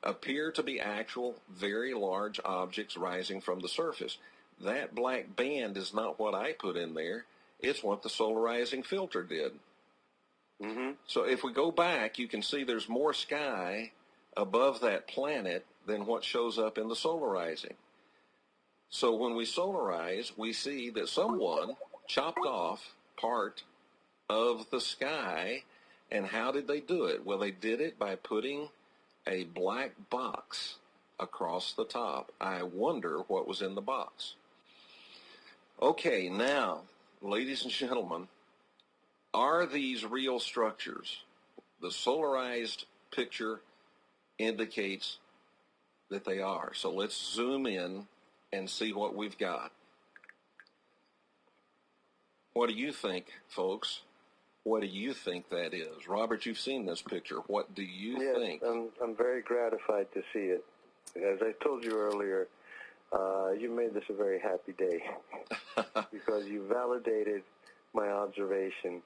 S11: appear to be actual very large objects rising from the surface. That black band is not what I put in there. It's what the solarizing filter did. Mm-hmm. So if we go back, you can see there's more sky above that planet than what shows up in the solarizing. So when we solarize, we see that someone chopped off part of the sky And how did they do it? Well, they did it by putting a black box across the top. I wonder what was in the box. Okay, now, ladies and gentlemen, are these real structures? The solarized picture indicates that they are. So let's zoom in and see what we've got. What do you think, folks? What do you think that is? Robert, you've seen this picture. What do you think?
S6: Yes, I'm very gratified to see it. As I told you earlier, you made this a very happy day because you validated my observation.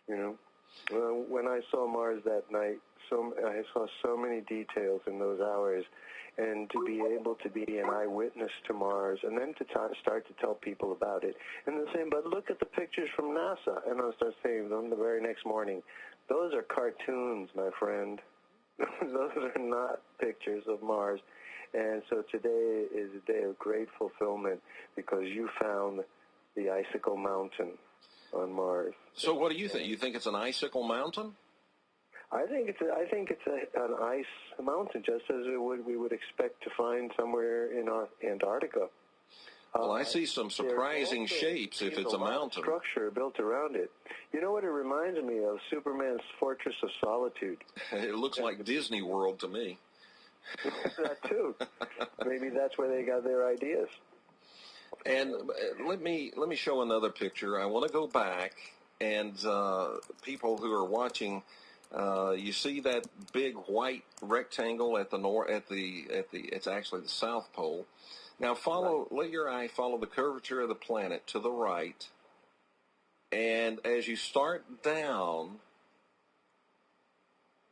S6: You know, when I saw Mars that night, I saw so many details in those hours, and to be able to be an eyewitness to Mars, and then to start to tell people about it, and then saying, but look at the pictures from NASA, and I'll start saying them the very next morning, those are cartoons, my friend. Those are not pictures of Mars. And so today is a day of great fulfillment because you found the icicle mountain on Mars.
S11: So what do you think? You think it's an icicle mountain?
S6: I think it's an ice mountain, just as we would expect to find somewhere in Antarctica.
S11: Well, I see some surprising shapes if it's a mountain.
S6: Structure built around it. You know what it reminds me of? Superman's Fortress of Solitude.
S11: It looks like Disney World to me.
S6: That too. Maybe that's where they got their ideas.
S11: And let me show another picture. I want to go back, and people who are watching, you see that big white rectangle at the it's actually the South Pole. Now let your eye follow the curvature of the planet to the right, and as you start down,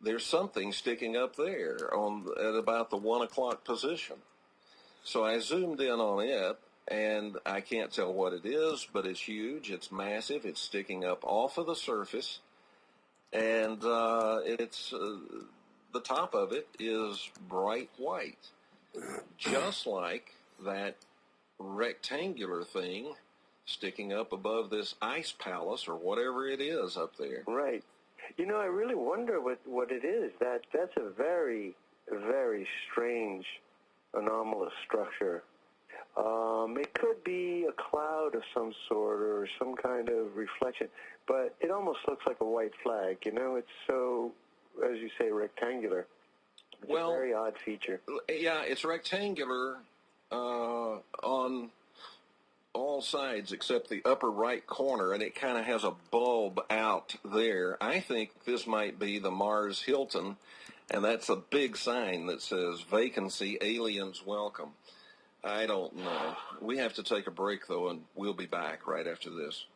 S11: there's something sticking up there at about the 1 o'clock position. So I zoomed in on it, and I can't tell what it is, but it's huge, it's massive, it's sticking up off of the surface, and it's the top of it is bright white, just like that rectangular thing sticking up above this ice palace or whatever it is up there.
S6: Right. You know, I really wonder what it is. That's a very, very strange, anomalous structure. It could be a cloud of some sort or some kind of reflection, but it almost looks like a white flag. You know, it's so, as you say, rectangular. It's a very odd feature.
S11: Yeah, it's rectangular on all sides except the upper right corner, and it kind of has a bulb out there. I think this might be the Mars Hilton, and that's a big sign that says, vacancy, aliens welcome. I don't know. We have to take a break, though, and we'll be back right after this.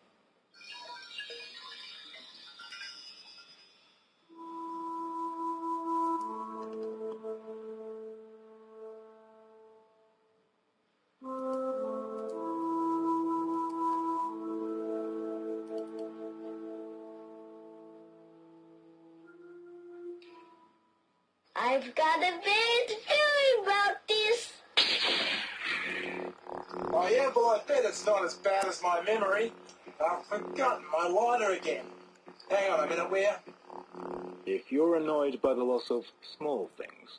S9: I've got a bad feeling about this.
S8: Oh, yeah, well, I bet it's not as bad as my memory. I've forgotten my lighter again. Hang on a minute, Weir.
S12: If you're annoyed by the loss of small things,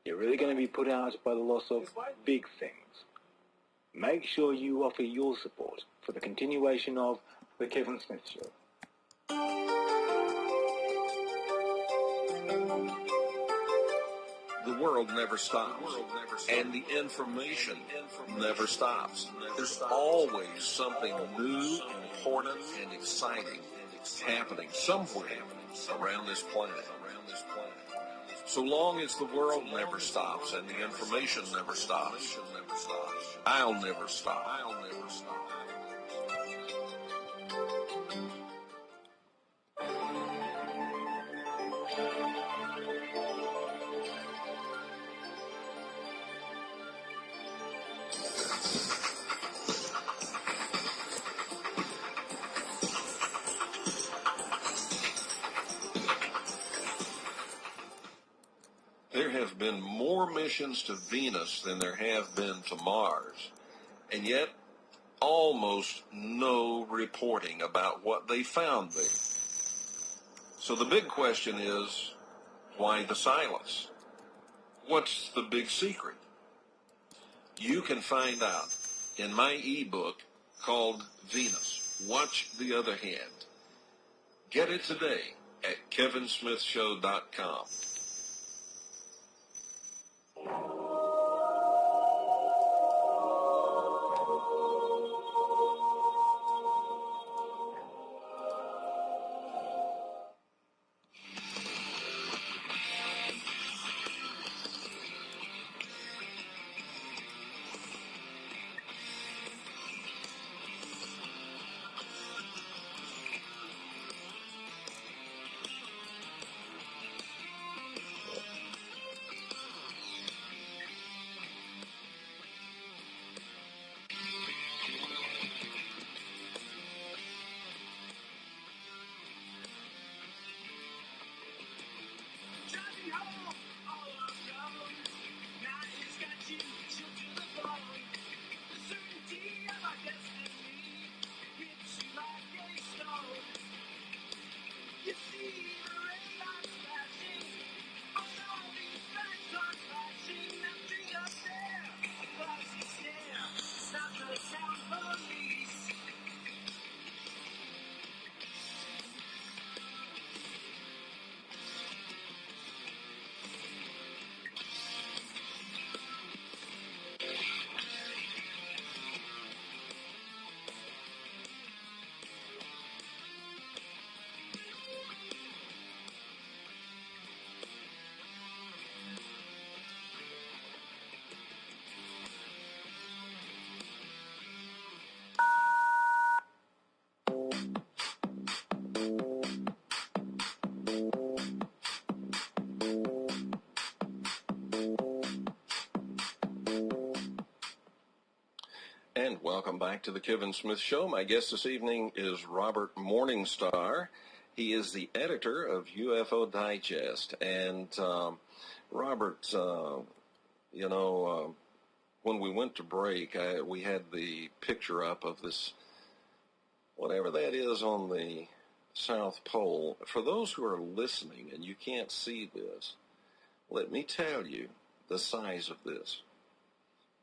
S12: you're really going to be put out by the loss of big things. Make sure you offer your support for the continuation of The Kevin Smith Show.
S11: The world never stops, and the information never stops. There's always something new, important, and exciting happening somewhere around this planet. So long as the world never stops and the information never stops, I'll never stop. There have been more missions to Venus than there have been to Mars, and yet almost no reporting about what they found there. So the big question is, why the silence? What's the big secret? You can find out in my ebook called Venus. Watch the Other Hand. Get it today at kevinsmithshow.com. And welcome back to the Kevin Smith Show. My guest this evening is Robert Morningstar. He is the editor of UFO Digest. And Robert, when we went to break, we had the picture up of this, whatever that is on the South Pole. For those who are listening and you can't see this, let me tell you the size of this.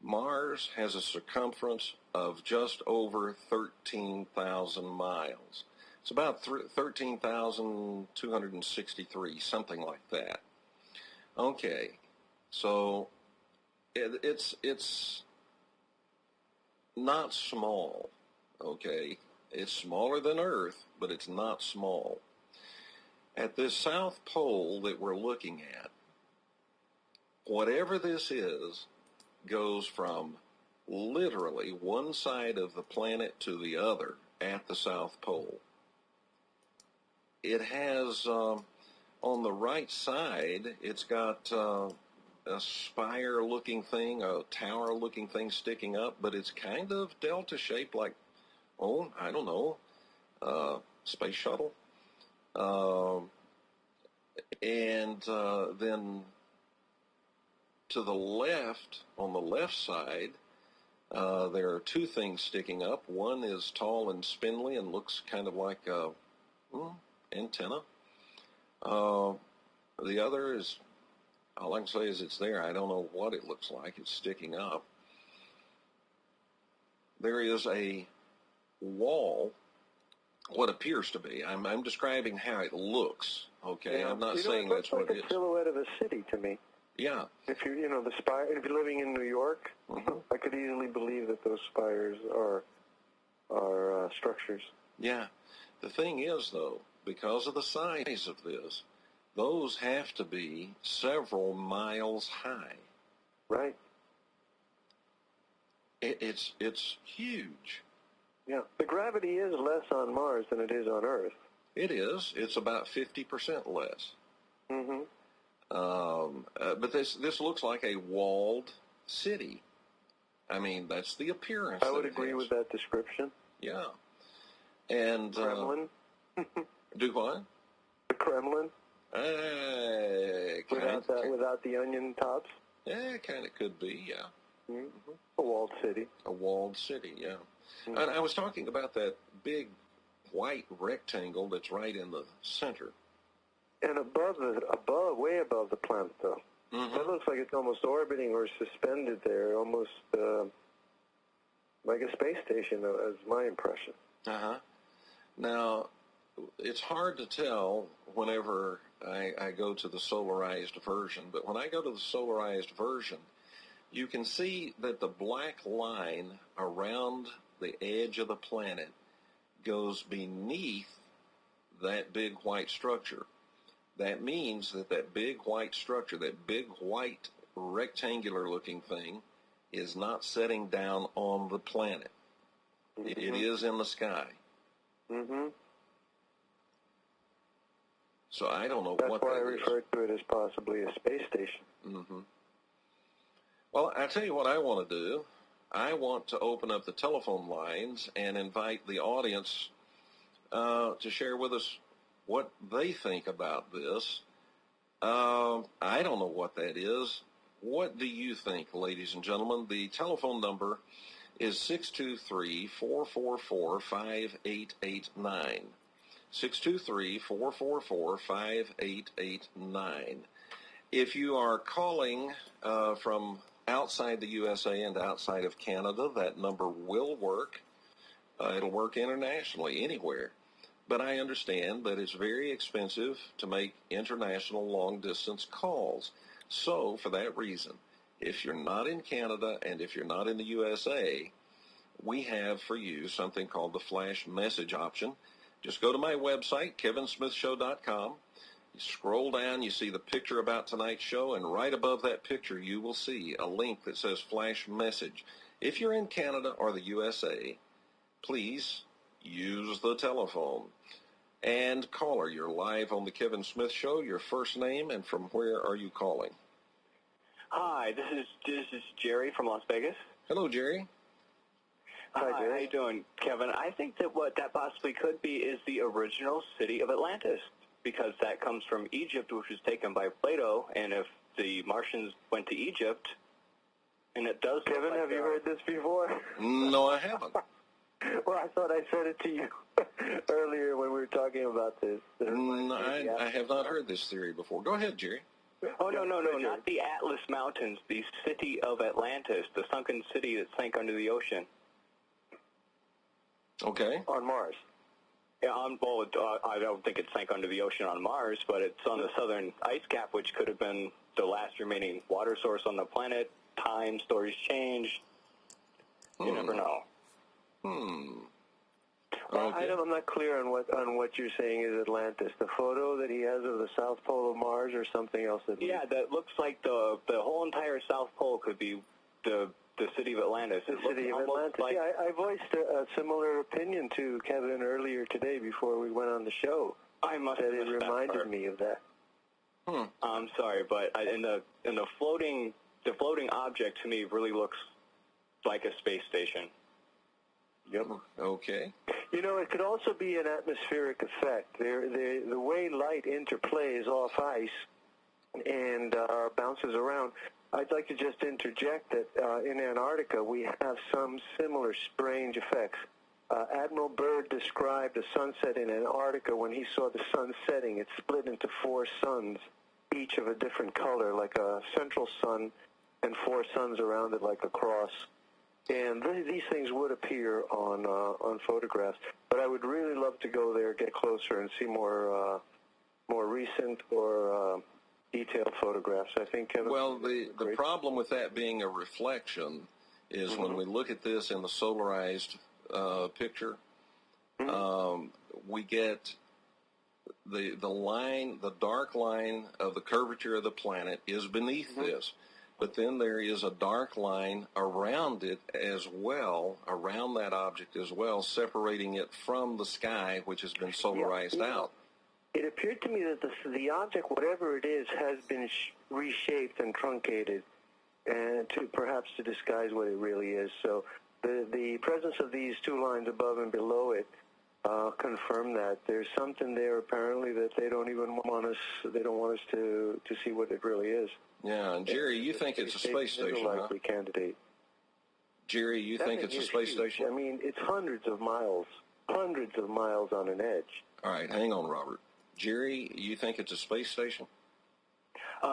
S11: Mars has a circumference of just over 13,000 miles. It's about 13,263, something like that. Okay, so it's not small, okay? It's smaller than Earth, but it's not small. At this South Pole that we're looking at, whatever this is, goes from literally one side of the planet to the other at the South Pole. It has, on the right side, it's got a spire-looking thing, a tower-looking thing sticking up, but it's kind of delta-shaped like, I don't know, space shuttle. And then to the left, on the left side, there are two things sticking up. One is tall and spindly and looks kind of like a antenna. The other is, all I can say is it's there. I don't know what it looks like. It's sticking up. There is a wall, what appears to be. I'm describing how it looks, okay? Yeah. I'm not saying that's what it is.
S6: It looks like a silhouette of a city to me.
S11: Yeah.
S6: If the spire, if you're living in New York, I could easily believe that those spires are structures.
S11: Yeah. The thing is, though, because of the size of this, those have to be several miles high.
S6: Right.
S11: It's huge.
S6: Yeah. The gravity is less on Mars than it is on Earth.
S11: It is. It's about 50% less.
S6: Mm-hmm.
S11: But this looks like a walled city. I mean, that's the appearance.
S6: I would agree with that description.
S11: Yeah. And
S6: Kremlin.
S11: Do what?
S6: The Kremlin. Without the onion tops.
S11: Yeah, kind of could be. Yeah.
S6: Mm-hmm. A walled city.
S11: A walled city. Yeah.
S6: Mm-hmm.
S11: And I was talking about that big white rectangle that's right in the center.
S6: And way above the planet, though.
S11: Mm-hmm.
S6: That looks like it's almost orbiting or suspended there, almost like a space station, is my impression.
S11: Uh-huh. Now, it's hard to tell whenever I go to the solarized version, but when I go to the solarized version, you can see that the black line around the edge of the planet goes beneath that big white structure. That means that that big white structure, that big white rectangular-looking thing, is not setting down on the planet. Mm-hmm. It is in the sky.
S6: Mm-hmm.
S11: So I don't know
S6: That's
S11: what
S6: why
S11: that
S6: I referred to it as possibly a space station.
S11: Mm-hmm. Well, I'll tell you what I want to do. I want to open up the telephone lines and invite the audience to share with us what they think about this. I don't know what that is. What do you think, ladies and gentlemen? The telephone number is 623-444-5889. 623-444-5889. If you are calling from outside the USA and outside of Canada, that number will work. It'll work internationally, anywhere. But I understand that it's very expensive to make international long-distance calls. So, for that reason, if you're not in Canada and if you're not in the USA, we have for you something called the flash message option. Just go to my website, kevinsmithshow.com. You scroll down, you see the picture about tonight's show, and right above that picture you will see a link that says flash message. If you're in Canada or the USA, please use the telephone. And caller, you're live on the Kevin Smith Show. Your first name and from where are you calling?
S13: Hi, this is Jerry from Las Vegas.
S11: Hello, Jerry.
S13: Hi, Jerry. How you doing, Kevin? I think that what that possibly could be is the original city of Atlantis, because that comes from Egypt, which was taken by Plato, and if the Martians went to Egypt, and it does...
S6: Kevin, have you heard this before?
S11: No, I haven't.
S6: Well, I thought I said it to you earlier when we were talking about this.
S11: I have not heard this theory before. Go ahead, Jerry.
S13: Oh, no, not the Atlas Mountains, the city of Atlantis, the sunken city that sank under the ocean.
S11: Okay.
S6: On Mars.
S13: Yeah, I don't think it sank under the ocean on Mars, but it's on the southern ice cap, which could have been the last remaining water source on the planet. Time, stories change. You never know.
S6: Well,
S11: Okay.
S6: I'm not clear on what you're saying is Atlantis. The photo that he has of the South Pole of Mars, or something else?
S13: Yeah, that looks like the whole entire South Pole could be the city of Atlantis.
S6: The city of Atlantis.
S13: Like,
S6: yeah, I voiced a similar opinion to Kevin earlier today before we went on the show.
S13: I must have
S6: it reminded me of that.
S13: I'm sorry, but in the floating object to me really looks like a space station.
S6: Yep.
S11: Okay.
S6: You know, it could also be an atmospheric effect. The way light interplays off ice and bounces around. I'd like to just interject that in Antarctica we have some similar strange effects. Admiral Byrd described a sunset in Antarctica when he saw the sun setting. It split into 4 suns, each of a different color, like a central sun and 4 suns around it like a cross. And these things would appear on photographs. But I would really love to go there, get closer, and see more recent or detailed photographs. I think Kevin.
S11: Well, the problem with that being a reflection is when we look at this in the solarized picture, we get the line, the dark line of the curvature of the planet is beneath this. But then there is a dark line around it as well, around that object as well, separating it from the sky, which has been solarized out.
S6: It appeared to me that the object, whatever it is, has been reshaped and truncated, and perhaps to disguise what it really is. So the presence of these 2 lines above and below it confirm that there's something there apparently that they don't even want us. They don't want us to see what it really is.
S11: Yeah, and Jerry, you think it's a space station, huh?
S6: Likely candidate.
S11: Jerry, you think it's a space station?
S6: I mean, it's hundreds of miles on an edge.
S11: All right, hang on, Robert. Jerry, you think it's a space station?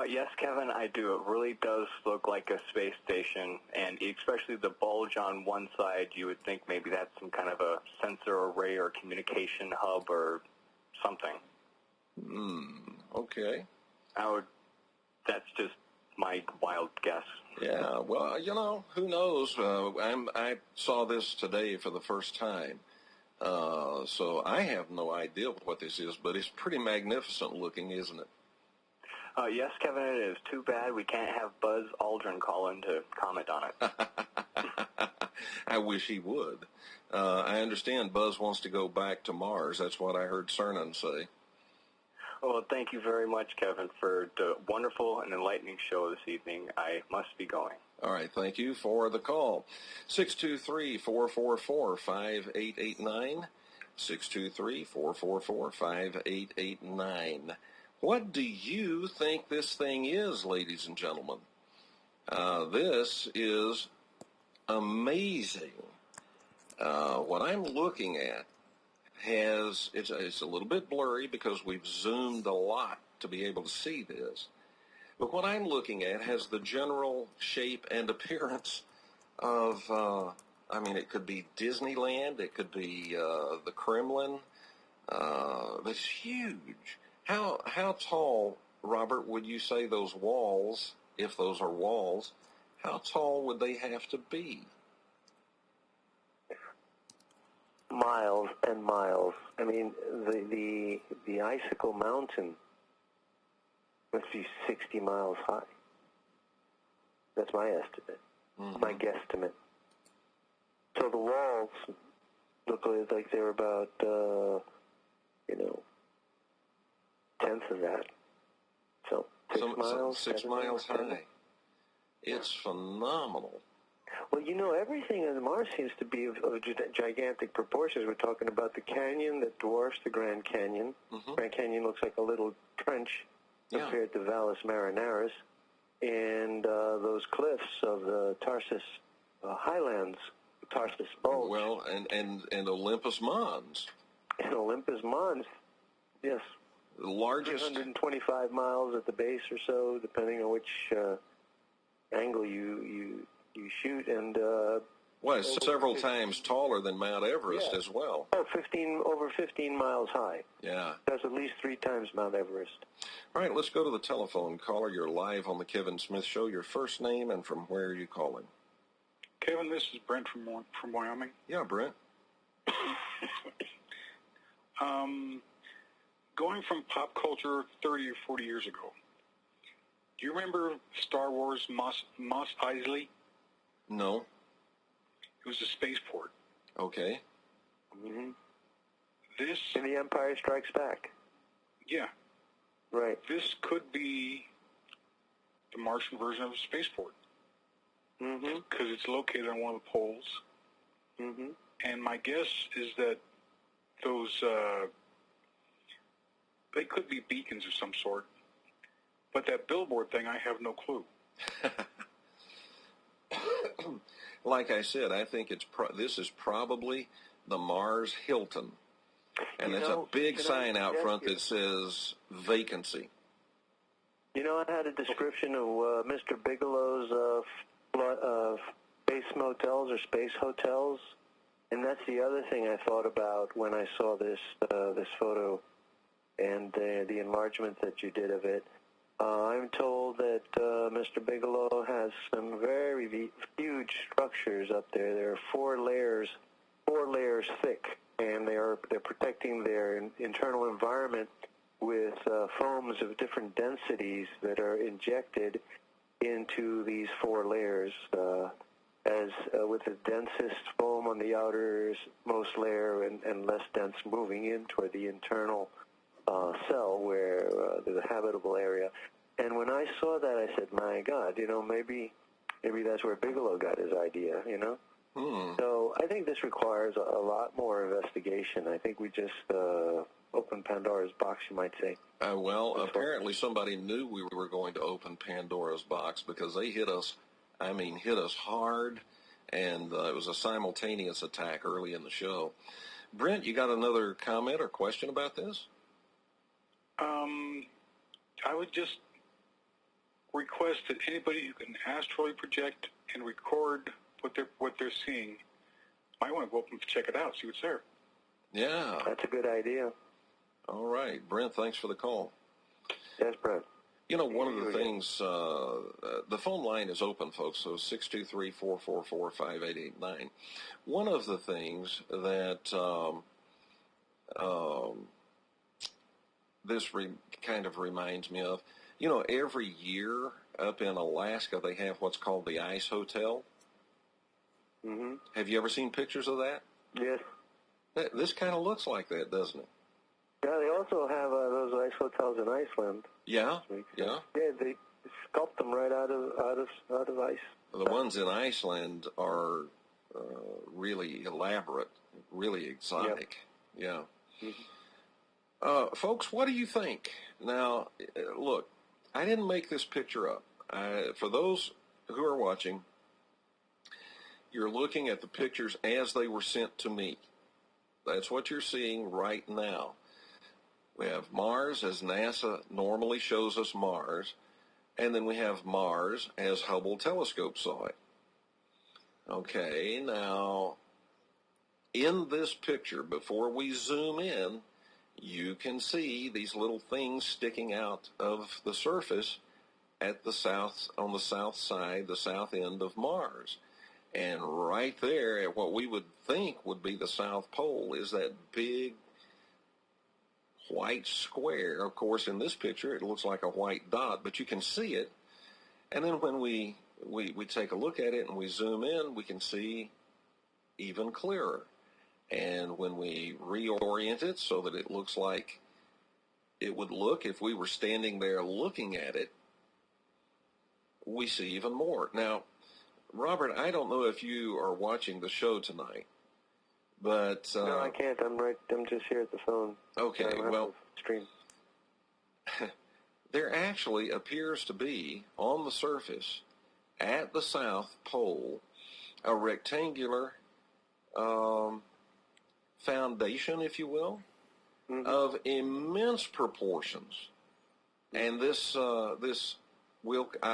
S13: Yes, Kevin, I do. It really does look like a space station, and especially the bulge on one side, you would think maybe that's some kind of a sensor array or communication hub or something.
S11: Okay.
S13: That's just my wild guess.
S11: Yeah, well, who knows? I saw this today for the first time, so I have no idea what this is, but it's pretty magnificent looking, isn't it?
S13: Yes, Kevin, it is. Too bad we can't have Buzz Aldrin call in to comment on it.
S11: I wish he would. I understand Buzz wants to go back to Mars. That's what I heard Cernan say.
S13: Well, thank you very much, Kevin, for the wonderful and enlightening show this evening. I must be going.
S11: All right, thank you for the call. 623-444-5889. 623-444-5889. What do you think this thing is, ladies and gentlemen? This is amazing. What I'm looking at it's a little bit blurry because we've zoomed a lot to be able to see this. But what I'm looking at has the general shape and appearance of, it could be Disneyland, it could be the Kremlin. It's huge. How tall, Robert, would you say those walls, if those are walls, how tall would they have to be?
S6: Miles and miles. I mean, the Icicle Mountain must be 60 miles high. That's my estimate, my guesstimate. So the walls look like they're about, tenth of that. So 6 miles.
S11: 6 miles high. It's phenomenal.
S6: Well, everything on Mars seems to be of gigantic proportions. We're talking about the canyon that dwarfs the Grand Canyon. Grand Canyon looks like a little trench compared to Valles Marineris. And those cliffs of the Tarsus Highlands, Tarsus Bulge.
S11: Well, and Olympus Mons.
S6: And Olympus Mons, yes.
S11: The largest.
S6: 325 miles at the base or so, depending on which angle you shoot, and
S11: it's several times taller than Mount Everest as well.
S6: Oh, over 15 miles high.
S11: Yeah.
S6: That's at least 3 times Mount Everest.
S11: All right, let's go to the telephone. Caller, you're live on the Kevin Smith Show. Your first name and from where are you calling?
S14: Kevin, this is Brent from Wyoming.
S11: Yeah, Brent.
S14: Going from pop culture 30 or 40 years ago, do you remember Star Wars Mos Eisley?
S11: No.
S14: It was a spaceport.
S11: Okay.
S14: This...
S6: And The Empire Strikes Back.
S14: Yeah.
S6: Right.
S14: This could be the Martian version of a spaceport. Because it's located on one of the poles. And my guess is that those... they could be beacons of some sort. But that billboard thing, I have no clue.
S11: Like I said, I think this is probably the Mars Hilton. And there's a big sign out front that says vacancy.
S6: I had a description of Mr. Bigelow's space motels or space hotels. And that's the other thing I thought about when I saw this photo and the enlargement that you did of it. I'm told that Mr. Bigelow has some very huge structures up there. There are 4 layers thick, and they're protecting their internal environment with foams of different densities that are injected into these 4 layers. With the densest foam on the outermost layer and less dense moving in toward the internal cell where there's a habitable area. And when I saw that, I said, my God, maybe that's where Bigelow got his idea, So I think this requires a lot more investigation. I think we just opened Pandora's box, you might say.
S11: Apparently somebody knew we were going to open Pandora's box because they hit us hard, and it was a simultaneous attack early in the show. Brent, you got another comment or question about this?
S14: I would just request that anybody who can astrally project and record what they're seeing might want to go up and check it out, see what's there.
S11: Yeah.
S6: That's a good idea.
S11: All right. Brent, thanks for the call.
S6: Yes, Brent.
S11: You know, one of the things, the phone line is open, folks, so 623-444-5889. One of the things that this kind of reminds me of, you know, every year up in Alaska, they have what's called the Ice Hotel.
S6: Mm-hmm.
S11: Have you ever seen pictures of that?
S6: Yes.
S11: This kind of looks like that, doesn't it?
S6: Yeah, they also have those ice hotels in Iceland.
S11: Yeah, yeah.
S6: Yeah, they sculpt them right out of ice.
S11: The ones in Iceland are really elaborate, really exotic. Yep. Yeah. Mm-hmm. Folks, what do you think? Now, look, I didn't make this picture up. For those who are watching, you're looking at the pictures as they were sent to me. That's what you're seeing right now. We have Mars as NASA normally shows us Mars, and then we have Mars as Hubble telescope saw it. Okay, now, in this picture, before we zoom in, you can see these little things sticking out of the surface at the on the south side, the south end of Mars. And right there at what we would think would be the South Pole is that big white square. Of course, in this picture, it looks like a white dot, but you can see it. And then when we take a look at it and we zoom in, we can see even clearer. And when we reorient it so that it looks like it would look if we were standing there looking at it, we see even more. Now, Robert, I don't know if you are watching the show tonight, but...
S6: no, I can't. I'm just here at the phone.
S11: Okay, well...
S6: Stream.
S11: There actually appears to be, on the surface, at the South Pole, a rectangular foundation, if you will, of immense proportions. And this, I'll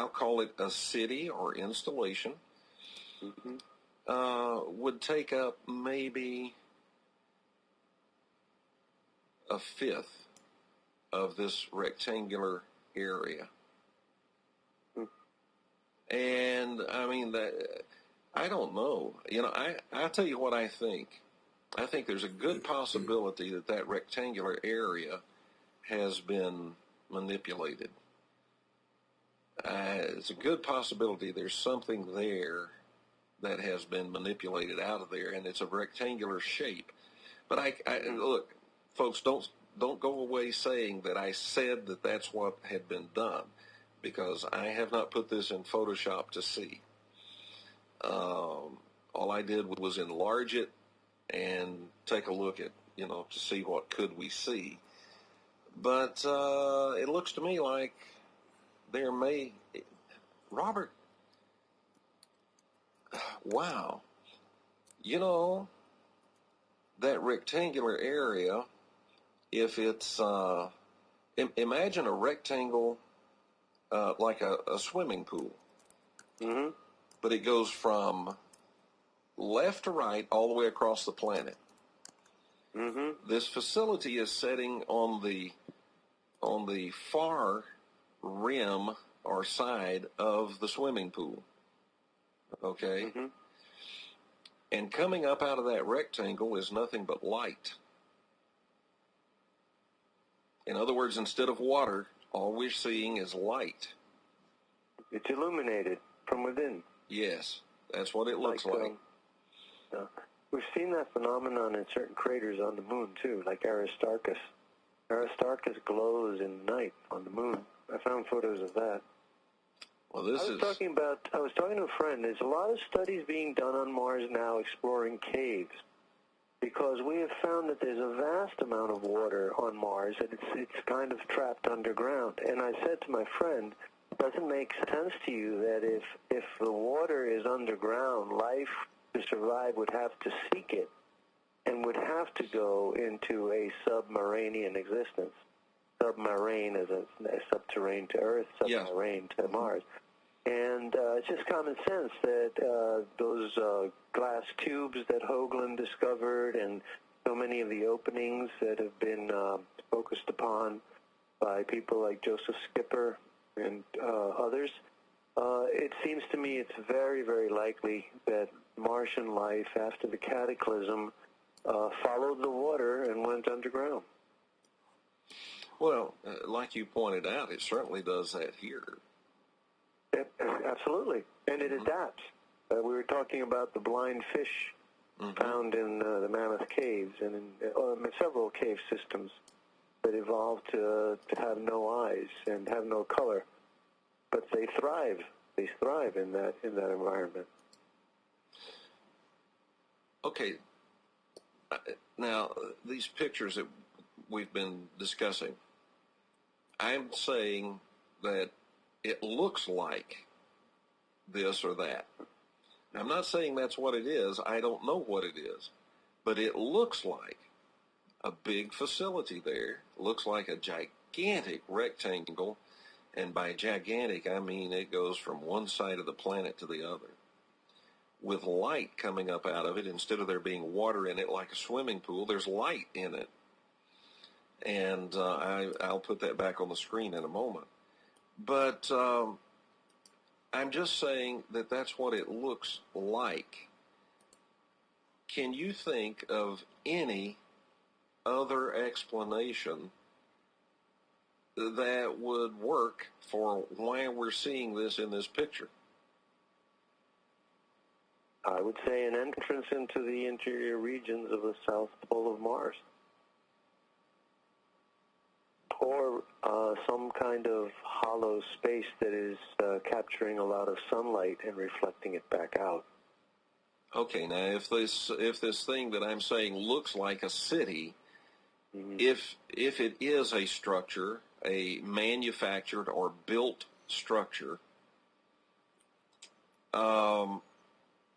S11: call it a city or installation, would take up maybe a fifth of this rectangular area. And, I mean, I don't know. You know, I'll tell you what I think. I think there's a good possibility that rectangular area has been manipulated. It's a good possibility there's something there that has been manipulated out of there, and it's a rectangular shape. But look, folks, don't go away saying that I said that that's what had been done, because I have not put this in Photoshop to see. All I did was enlarge it and take a look at, to see what could we see. But it looks to me like there may... Robert, wow. That rectangular area, if it's... imagine a rectangle like a swimming pool.
S6: Mm-hmm.
S11: But it goes from left to right all the way across the planet.
S6: Mm-hmm.
S11: This facility is setting on the far rim or side of the swimming pool. Okay?
S6: Mm-hmm.
S11: And coming up out of that rectangle is nothing but light. In other words, instead of water, all we're seeing is light.
S6: It's illuminated from within.
S11: Yes, that's what it looks like.
S6: We've seen that phenomenon in certain craters on the moon, too, like Aristarchus. Aristarchus glows in the night on the moon. I found photos of that.
S11: Well,
S6: I was talking to a friend. There's a lot of studies being done on Mars now exploring caves, because we have found that there's a vast amount of water on Mars, and it's kind of trapped underground. And I said to my friend, does it make sense to you that if the water is underground, life to survive would have to seek it and would have to go into a submarinian existence? submarine as a subterranean to Earth, submarine to Mars. And it's just common sense that those glass tubes that Hoagland discovered and so many of the openings that have been focused upon by people like Joseph Skipper and others, it seems to me it's very, very likely that Martian life after the cataclysm followed the water and went underground.
S11: Well, like you pointed out, it certainly does that here.
S6: Absolutely, and it adapts. We were talking about the blind fish found in the Mammoth Caves and in several cave systems that evolved to have no eyes and have no color, but they thrive. They thrive in that environment.
S11: Okay. Now, these pictures that we've been discussing, I'm saying that it looks like this or that. I'm not saying that's what it is. I don't know what it is. But it looks like a big facility there. It looks like a gigantic rectangle. And by gigantic, I mean it goes from one side of the planet to the other, with light coming up out of it. Instead of there being water in it like a swimming pool, there's light in it. And I'll put that back on the screen in a moment. But I'm just saying that that's what it looks like. Can you think of any other explanation that would work for why we're seeing this in this picture?
S6: I would say an entrance into the interior regions of the South Pole of Mars. Or some kind of hollow space that is capturing a lot of sunlight and reflecting it back out.
S11: Okay, now if this thing that I'm saying looks like a city, if it is a structure, a manufactured or built structure,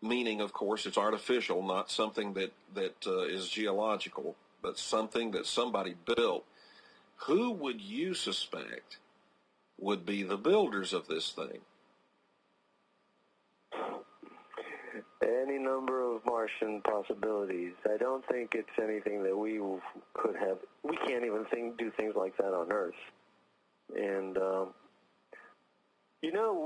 S11: meaning, of course, it's artificial, not something that is geological, but something that somebody built, who would you suspect would be the builders of this thing?
S6: Any number of Martian possibilities. I don't think it's anything that we could have. We can't even do things like that on Earth. And,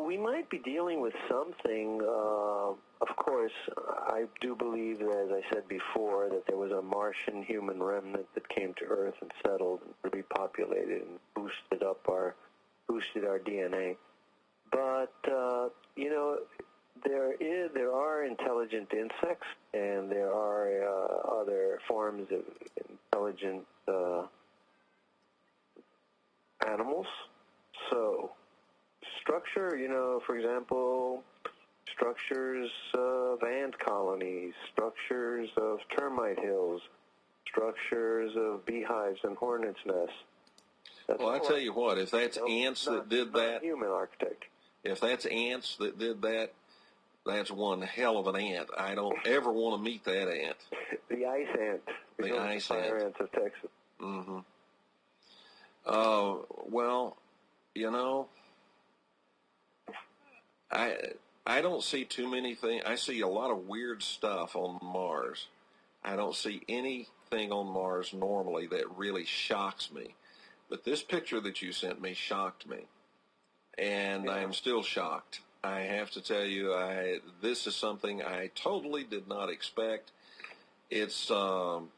S6: we might be dealing with something. Of course, I do believe, as I said before, that there was a Martian human remnant that came to Earth and settled and repopulated and boosted our DNA. But, there are intelligent insects, and there are other forms of intelligent animals. So, structure, for example, structures of ant colonies, structures of termite hills, structures of beehives and hornets' nests.
S11: Well, I tell you what, if that's ants that did that,
S6: human architect.
S11: If that's ants that did that, that's one hell of an ant. I don't ever want to meet that ant.
S6: The ice ant.
S11: The ice
S6: fire
S11: ant.
S6: ants of Texas.
S11: Mm-hmm. Well, I don't see too many things. I see a lot of weird stuff on Mars. I don't see anything on Mars normally that really shocks me. But this picture that you sent me shocked me. And I'm still shocked. I have to tell you, this is something I totally did not expect. It's, and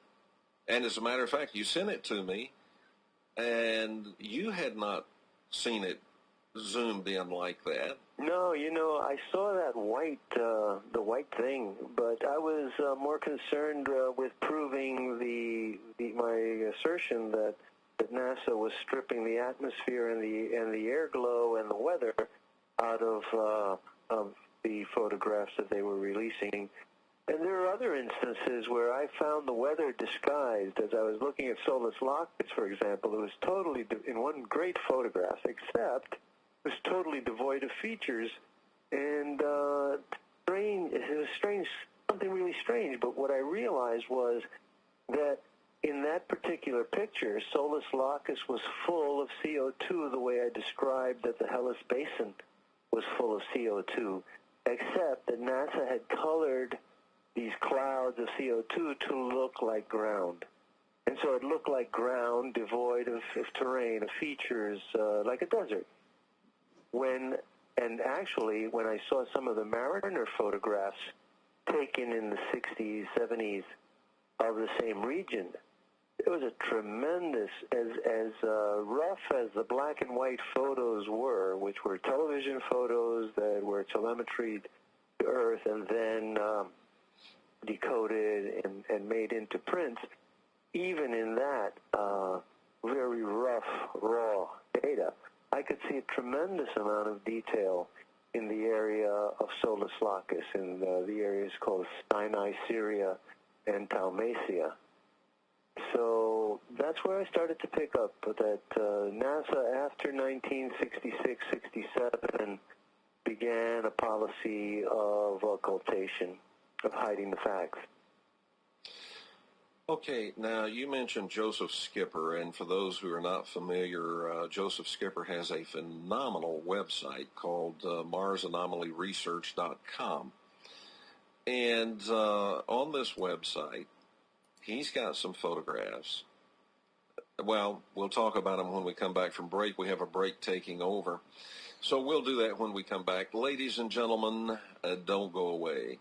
S11: as a matter of fact, you sent it to me, and you had not seen it zoomed in like that.
S6: No, I saw that the white thing, but I was more concerned with proving my assertion that NASA was stripping the atmosphere and the air glow and the weather out of the photographs that they were releasing. And there are other instances where I found the weather disguised. As I was looking at Solus Locus, for example, it was totally, in one great photograph, except it was totally devoid of features. And it was strange, something really strange. But what I realized was that in that particular picture, Solus Locus was full of CO2 the way I described that the Hellas Basin was full of CO2, except that NASA had colored these clouds of CO2 to look like ground. And so it looked like ground devoid of terrain, of features, like a desert. And actually, when I saw some of the Mariner photographs taken in the 60s, 70s of the same region, it was a tremendous, as rough as the black and white photos were, which were television photos that were telemetried to Earth and then decoded and made into prints. Even in that very rough, raw data, I could see a tremendous amount of detail in the area of Solus Locus, in the areas called Sinai, Syria, and Dalmatia. So that's where I started to pick up that NASA, after 1966-67, began a policy of occultation, of hiding the facts.
S11: Okay, now you mentioned Joseph Skipper, and for those who are not familiar, Joseph Skipper has a phenomenal website called MarsAnomalyResearch.com. And on this website, he's got some photographs. Well, we'll talk about them when we come back from break. We have a break taking over. So we'll do that when we come back. Ladies and gentlemen, don't go away.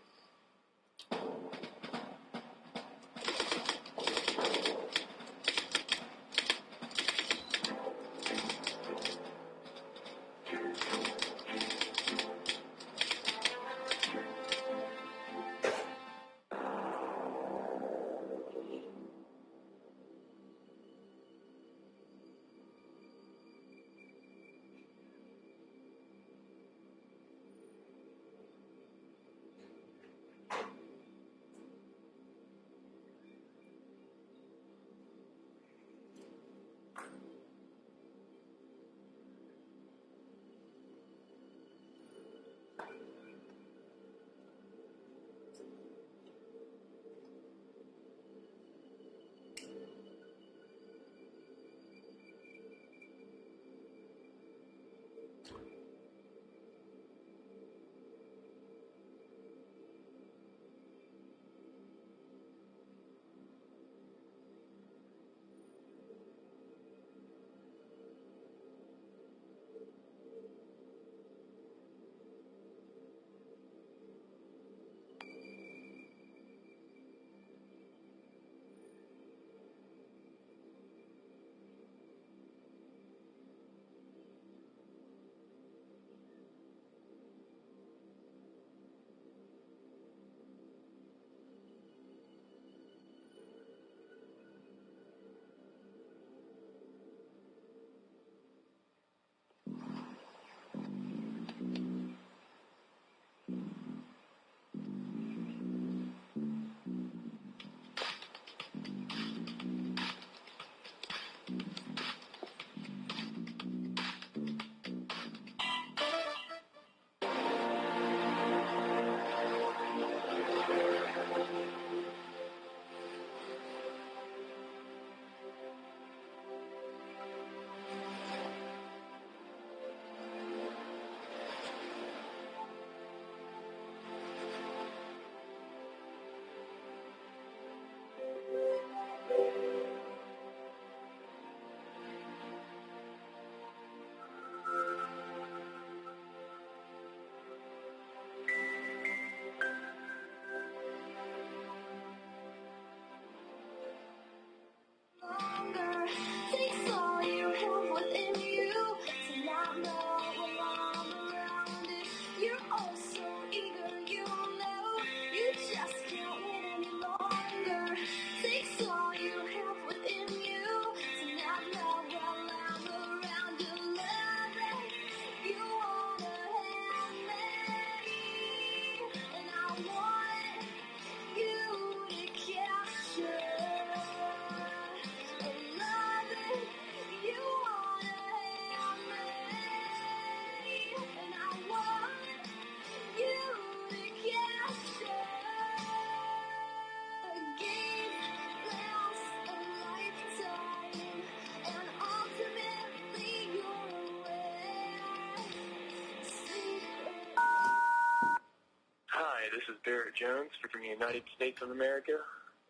S6: this is Barrett Jones from the United States of America,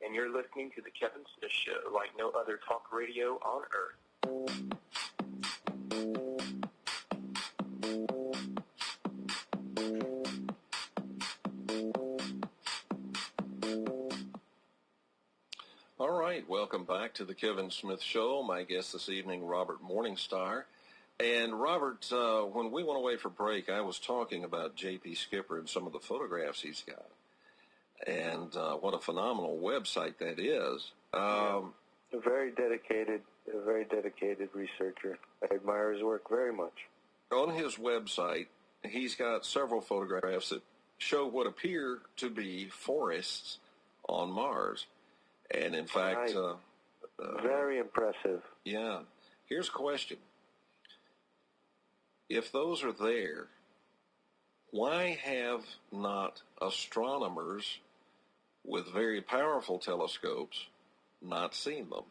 S6: and you're listening to The Kevin Smith Show, like no other talk radio on earth.
S11: All right, welcome back to the Kevin Smith Show. My guest this evening, Robert Morningstar. And Robert, when we went away for break, I was talking about J.P. Skipper and some of the photographs he's got. And what a phenomenal website that is.
S6: A very dedicated researcher. I admire his work very much.
S11: On his website, he's got several photographs that show what appear to be forests on Mars. And in fact...
S6: very impressive.
S11: Yeah. Here's a question. If those are there, why have not astronomers with very powerful telescopes not seen them?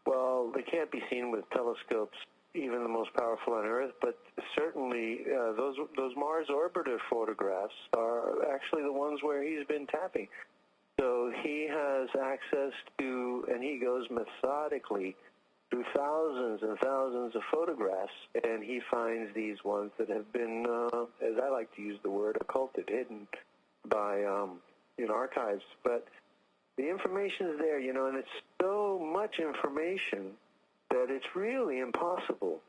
S6: Well, they can't be seen with telescopes, even the most powerful on Earth, but certainly those Mars orbiter photographs are actually the ones where he's been tapping. So he has access to, and he goes methodically through thousands and thousands of photographs, and he finds these ones that have been, as I like to use the word, occulted, hidden by archives. But the information is there, and it's so much information that it's really impossible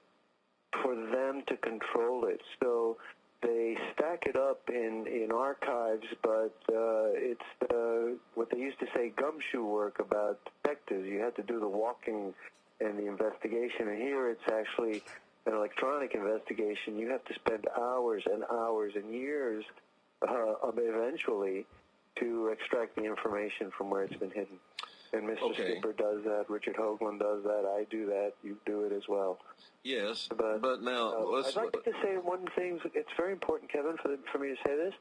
S6: for them to control it. So they stack it up in archives, but it's what they used to say gumshoe work about detectives. You had to do the walking and the investigation, and here it's actually an electronic investigation. You have to spend hours and hours and years eventually to extract the information from where it's been hidden. And Mr. Skipper does that, Richard Hoagland does that, I do that, you do it as well.
S11: Yes, but now
S6: I'd like to say one thing. It's very important, Kevin, for me to say this,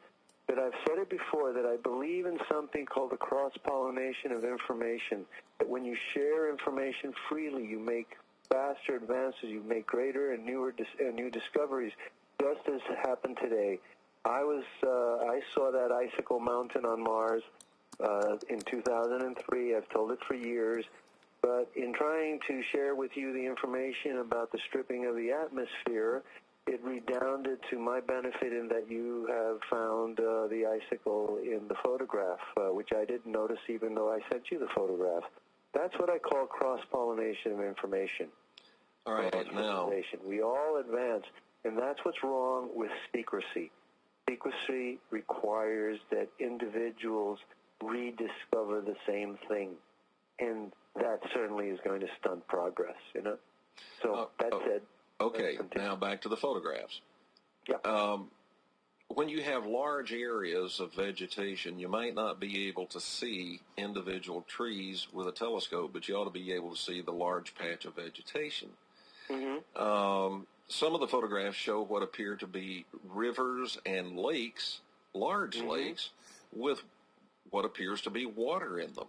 S6: that I've said it before, that I believe in something called the cross-pollination of information, that when you share information freely, you make faster advances, you make greater and new discoveries, just as happened today. I saw that icicle mountain on Mars in 2003. I've told it for years. But in trying to share with you the information about the stripping of the atmosphere, it redounded to my benefit in that you have found the icicle in the photograph, which I didn't notice even though I sent you the photograph. That's what I call cross-pollination of information.
S11: All right, now...
S6: We all advance, and that's what's wrong with secrecy. Secrecy requires that individuals rediscover the same thing, and that certainly is going to stunt progress, So that said...
S11: Okay, now back to the photographs.
S6: Yeah.
S11: When you have large areas of vegetation, you might not be able to see individual trees with a telescope, but you ought to be able to see the large patch of vegetation.
S6: Mm-hmm.
S11: Some of the photographs show what appear to be rivers and lakes, large lakes, with what appears to be water in them.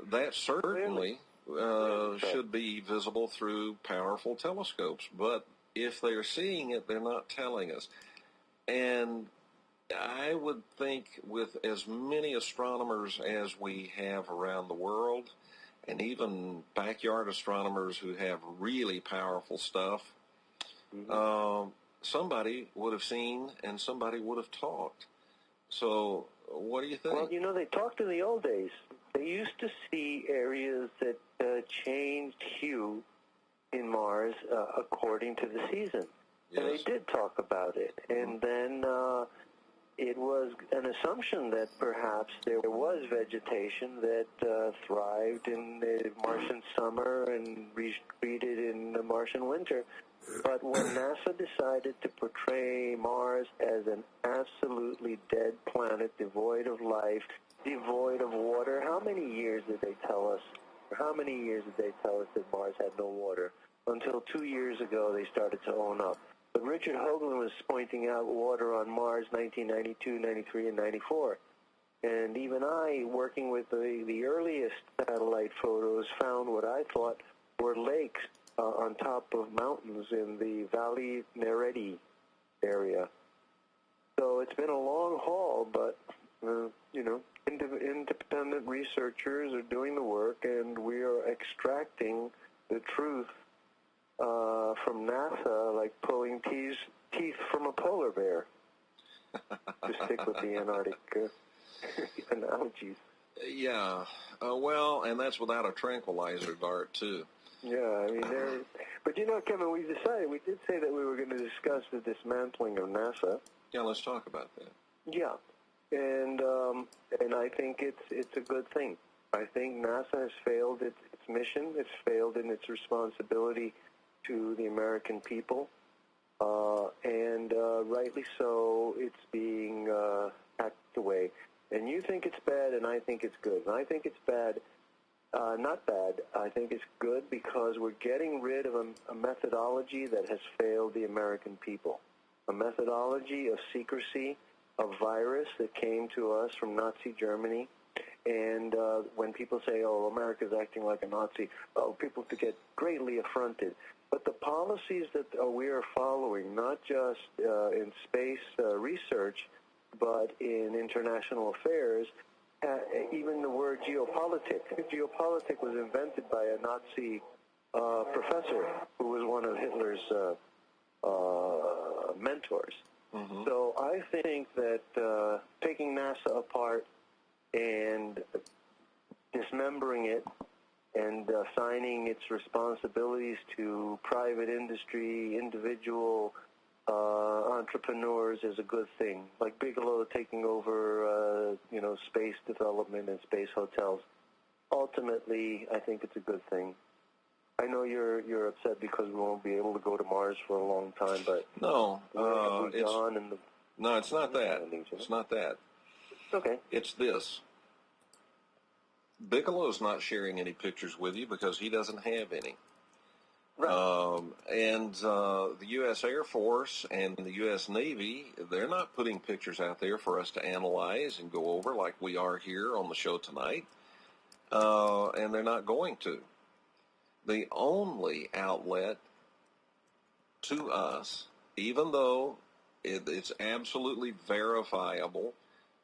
S11: That certainly should be visible through powerful telescopes, but if they're seeing it, they're not telling us. And I would think with as many astronomers as we have around the world, and even backyard astronomers who have really powerful stuff, somebody would have seen and somebody would have talked. So what do you think?
S6: Well, they talked in the old days. They used to see areas that changed hue in Mars according to the season.
S11: Yes.
S6: And they did talk about it. And then it was an assumption that perhaps there was vegetation that thrived in the Martian summer and retreated in the Martian winter. But when NASA decided to portray Mars as an absolutely dead planet, devoid of life, devoid of water, how many years did they tell us? How many years did they tell us that Mars had no water? Until 2 years ago, they started to own up. But Richard Hoagland was pointing out water on Mars 1992, 93, and 94. And even I, working with the earliest satellite photos, found what I thought were lakes on top of mountains in the Valley Neredi area. So it's been a long haul, but, independent researchers are doing the work, and we are extracting the truth from NASA like pulling teeth from a polar bear, to stick with the Antarctic analogies.
S11: Yeah, well, and that's without a tranquilizer dart, too.
S6: Yeah, I mean, but Kevin, we did say that we were going to discuss the dismantling of NASA.
S11: Yeah, let's talk about that.
S6: Yeah, and I think it's a good thing. I think NASA has failed its mission. It's failed in its responsibility to the American people, and rightly so. It's being hacked away. And you think it's bad, and I think it's good. And I think it's bad. Not bad. I think it's good because we're getting rid of a methodology that has failed the American people. A methodology of secrecy, a virus that came to us from Nazi Germany. And when people say, oh, America's acting like a Nazi, people get greatly affronted. But the policies that we are following, not just in space research, but in international affairs, even the word geopolitics. Geopolitics was invented by a Nazi professor who was one of Hitler's mentors. Mm-hmm. So I think that taking NASA apart and dismembering it and assigning its responsibilities to private industry, individual entrepreneurs is a good thing. Like Bigelow taking over, space development and space hotels. Ultimately, I think it's a good thing. I know you're upset because we won't be able to go to Mars for a long time, but
S11: no,
S6: it's
S11: not that. It's not that.
S6: Okay.
S11: It's this. Bigelow's not sharing any pictures with you because he doesn't have any.
S6: Right.
S11: And the U.S. Air Force and the U.S. Navy, they're not putting pictures out there for us to analyze and go over like we are here on the show tonight. And they're not going to. The only outlet to us, even though it's absolutely verifiable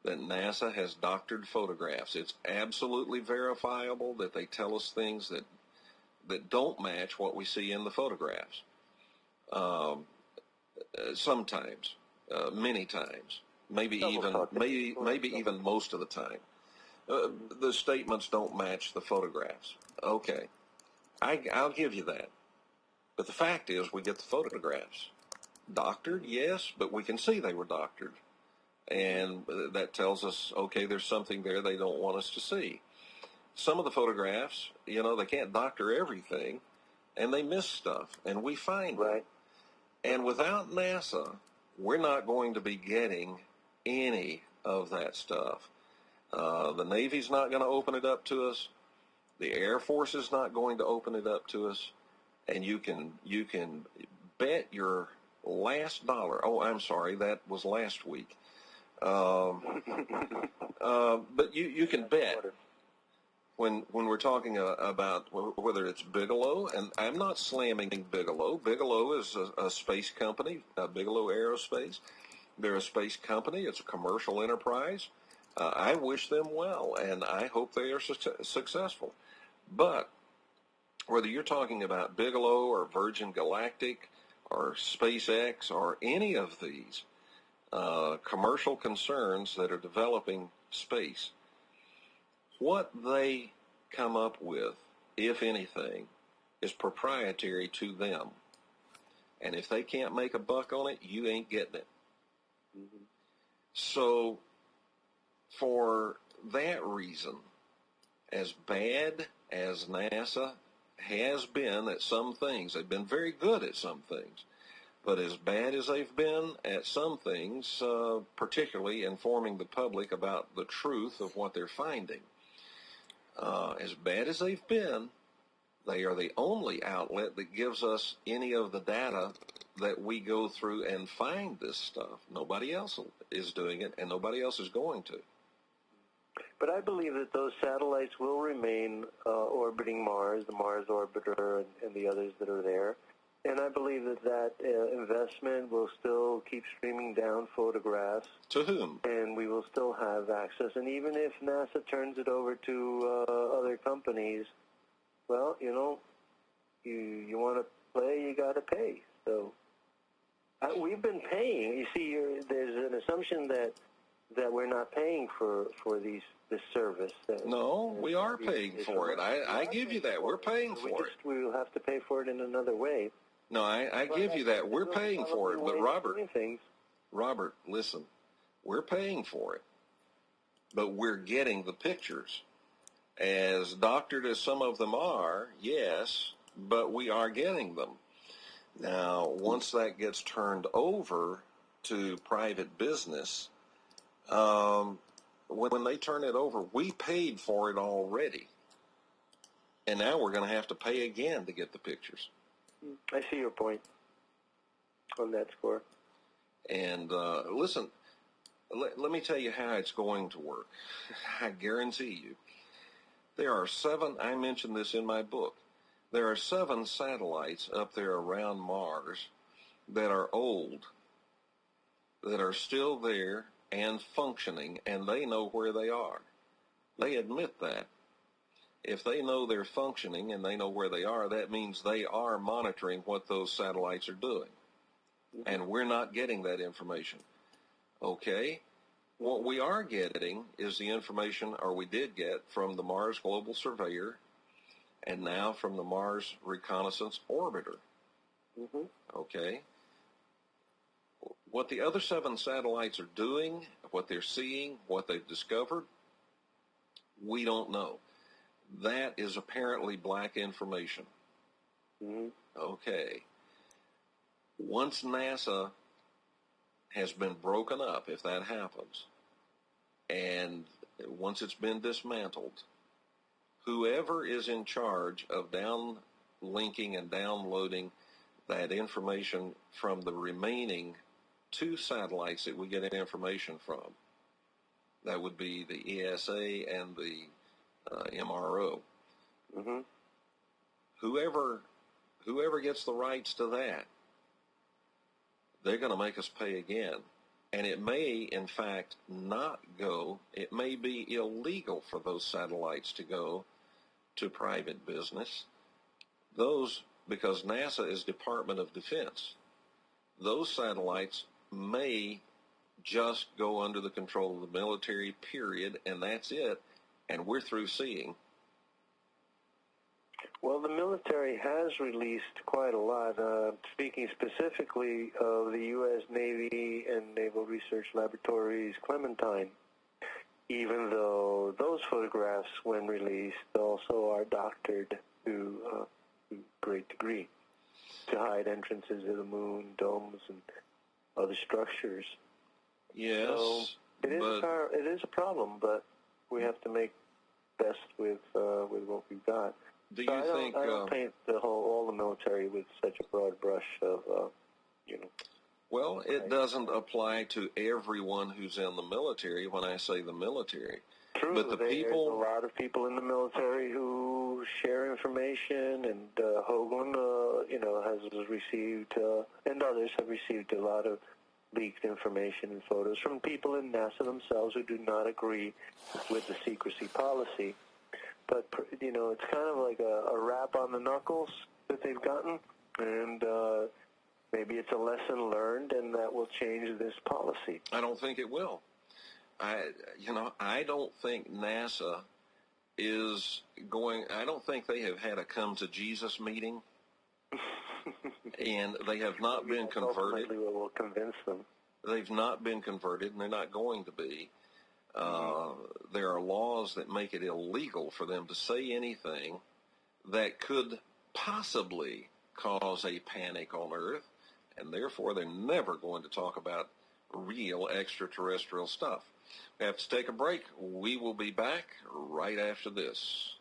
S11: that NASA has doctored photographs, it's absolutely verifiable that they tell us things that don't match what we see in the photographs. Sometimes, many times, maybe even most of the time, the statements don't match the photographs. Okay, I'll give you that. But the fact is, we get the photographs. Doctored, yes, but we can see they were doctored. And that tells us, okay, there's something there they don't want us to see. Some of the photographs, they can't doctor everything, and they miss stuff, and we find it. And without NASA, we're not going to be getting any of that stuff. The Navy's not going to open it up to us. The Air Force is not going to open it up to us. And you can bet your last dollar. Oh, I'm sorry, that was last week. But you can bet. When we're talking about whether it's Bigelow, and I'm not slamming Bigelow. Bigelow is a space company, Bigelow Aerospace. They're a space company. It's a commercial enterprise. I wish them well, and I hope they are successful. But whether you're talking about Bigelow or Virgin Galactic or SpaceX or any of these commercial concerns that are developing space, what they come up with, if anything, is proprietary to them. And if they can't make a buck on it, you ain't getting it. Mm-hmm. So, for that reason, as bad as NASA has been at some things, they've been very good at some things, but as bad as they've been at some things, particularly informing the public about the truth of what they're finding, as bad as they've been, they are the only outlet that gives us any of the data that we go through and find this stuff. Nobody else is doing it, and nobody else is going to.
S6: But I believe that those satellites will remain orbiting Mars, the Mars Orbiter and the others that are there. And I believe that investment will still keep streaming down photographs.
S11: To whom?
S6: And we will still have access. And even if NASA turns it over to other companies, well, you know, you want to play, you got to pay. So we've been paying. You see, there's an assumption that we're not paying for this service.
S11: No, we are paying for it. I give you that. We're paying for it.
S6: We will have to pay for it in another way.
S11: No, I give you that. We're paying for it. But Robert, listen. We're paying for it. But we're getting the pictures. As doctored as some of them are, yes, but we are getting them. Now, once that gets turned over to private business, when they turn it over, we paid for it already. And now we're going to have to pay again to get the pictures.
S6: I see your point on that score.
S11: And listen, let me tell you how it's going to work. I guarantee you. There are 7, I mentioned this in my book, there are 7 satellites up there around Mars that are old, that are still there and functioning, and they know where they are. They admit that. If they know they're functioning and they know where they are, that means they are monitoring what those satellites are doing. And we're not getting that information. Okay? What we are getting is the information, or we did get, from the Mars Global Surveyor and now from the Mars Reconnaissance Orbiter. Okay? What the other 7 satellites are doing, what they're seeing, what they've discovered, we don't know. That is apparently black information. Okay. Once NASA has been broken up, if that happens, and once it's been dismantled, whoever is in charge of downlinking and downloading that information from the remaining 2 satellites that we get information from, that would be the ESA and the MRO. Whoever gets the rights to that, they're going to make us pay again. And it may, in fact, not go. It may be illegal for those satellites to go to private business. Those, because NASA is Department of Defense, those satellites may just go under the control of the military, period, and that's it. And we're through seeing.
S6: Well, the military has released quite a lot. Speaking specifically of the U.S. Navy and Naval Research Laboratories Clementine, even though those photographs, when released, also are doctored to a great degree to hide entrances to the moon, domes, and other structures.
S11: Yes,
S6: so it is a problem, but we have to make best with what we've got.
S11: Do you think?
S6: I don't paint all the military with such a broad brush of,
S11: Well, it doesn't apply to everyone who's in the military. When I say the military,
S6: true,
S11: but
S6: there's a lot of people in the military who share information, and Hoagland, has received, and others have received a lot of leaked information and photos from people in NASA themselves who do not agree with the secrecy policy. But, it's kind of like a rap on the knuckles that they've gotten, and maybe it's a lesson learned, and that will change this policy.
S11: I don't think it will. I don't think NASA is going, I don't think they have had a come to Jesus meeting. And they have not been converted.
S6: Ultimately, what will convince them.
S11: They've not been converted, and they're not going to be. There are laws that make it illegal for them to say anything that could possibly cause a panic on Earth, and therefore they're never going to talk about real extraterrestrial stuff. We have to take a break. We will be back right after this.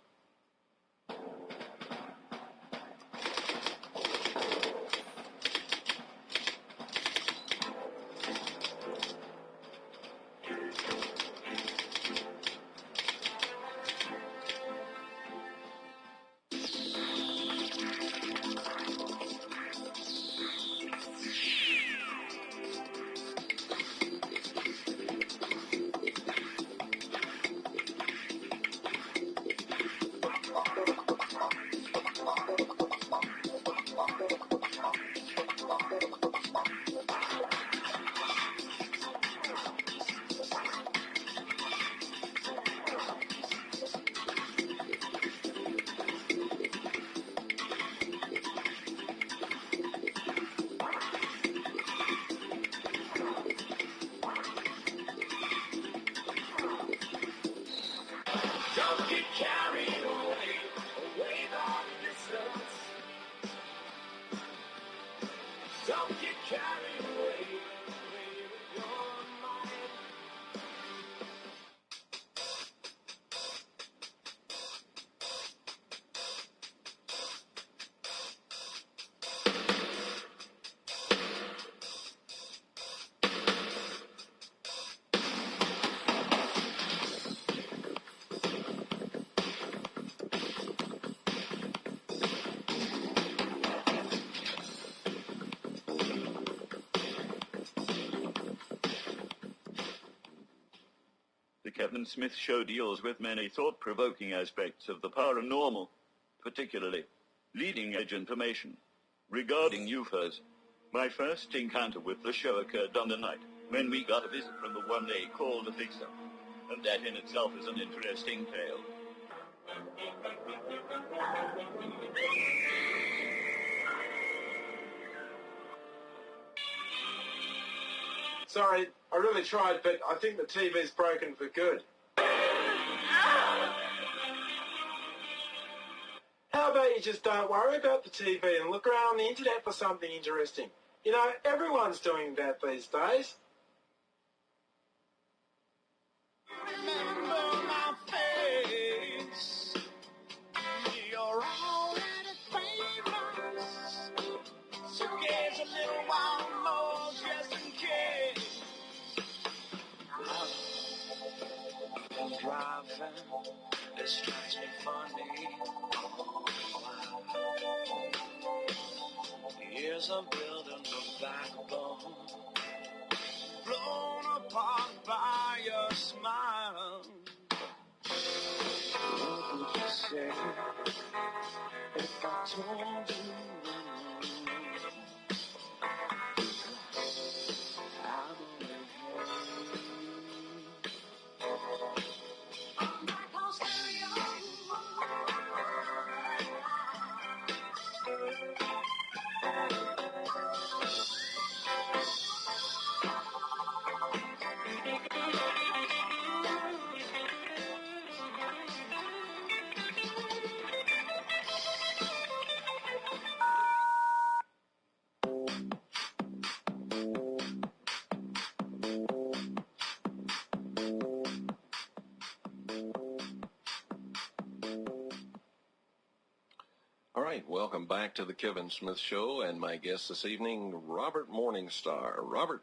S5: get carried away with your mind.
S7: The Kevin Smith Show deals with many thought-provoking aspects of the paranormal, particularly leading-edge information regarding UFOs. My first encounter with the show occurred on the night when we got a visit from the one they called a fixer, and that in itself is an interesting tale.
S8: Sorry, I really tried, but I think the TV's broken for good. How about you just don't worry about the TV and look around on the internet for something interesting? You know, everyone's doing that these days.
S5: Remember my face. You're already famous. So gaze a little while more just in case. I'm driving. It strikes me funny. Here's a building of backbone, blown apart by your smile. What would you say if I told you I'm
S11: All right, welcome back to the Kevin Smith Show, and my guest this evening, Robert Morningstar. Robert,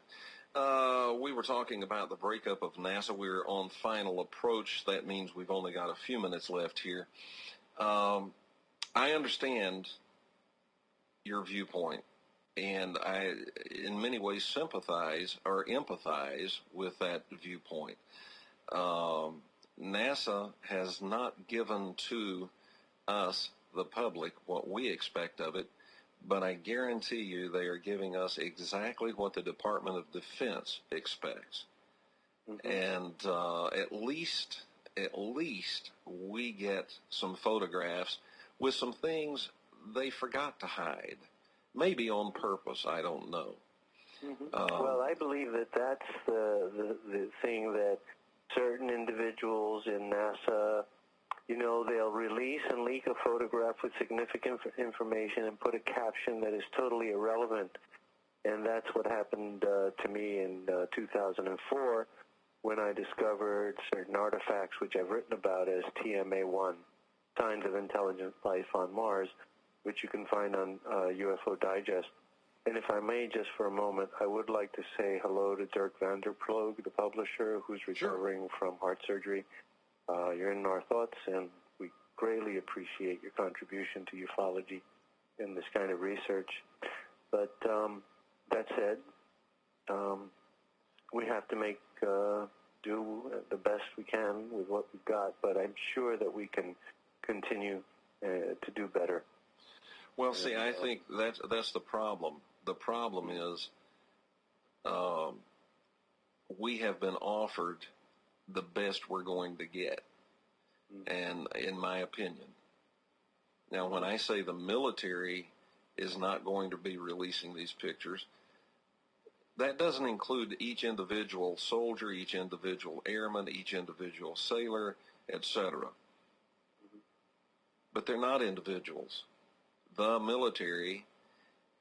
S11: we were talking about the breakup of NASA. We're on final approach. That means we've only got a few minutes left here. I understand your viewpoint, and I, in many ways, sympathize or empathize with that viewpoint. NASA has not given to us, the public, what we expect of it, but I guarantee you they are giving us exactly what the Department of Defense expects. Mm-hmm. And at least we get some photographs with some things they forgot to hide. Maybe on purpose, I don't know.
S6: Mm-hmm. Well, I believe that that's the thing that certain individuals in NASA, you know, they'll release and leak a photograph with significant information and put a caption that is totally irrelevant. And that's what happened to me in 2004 when I discovered certain artifacts which I've written about as TMA-1, Signs of Intelligent Life on Mars, which you can find on UFO Digest. And if I may, just for a moment, I would like to say hello to Dirk van der Ploeg, the publisher, who's recovering from heart surgery. You're in our thoughts, and we greatly appreciate your contribution to ufology in this kind of research. But that said, we have to make do the best we can with what we've got, but I'm sure that we can continue to do better.
S11: Well, see, I think that's the problem. The problem is we have been offered the best we're going to get, and in my opinion. Now, when I say the military is not going to be releasing these pictures, that doesn't include each individual soldier, each individual airman, each individual sailor, etc. But they're not individuals. The military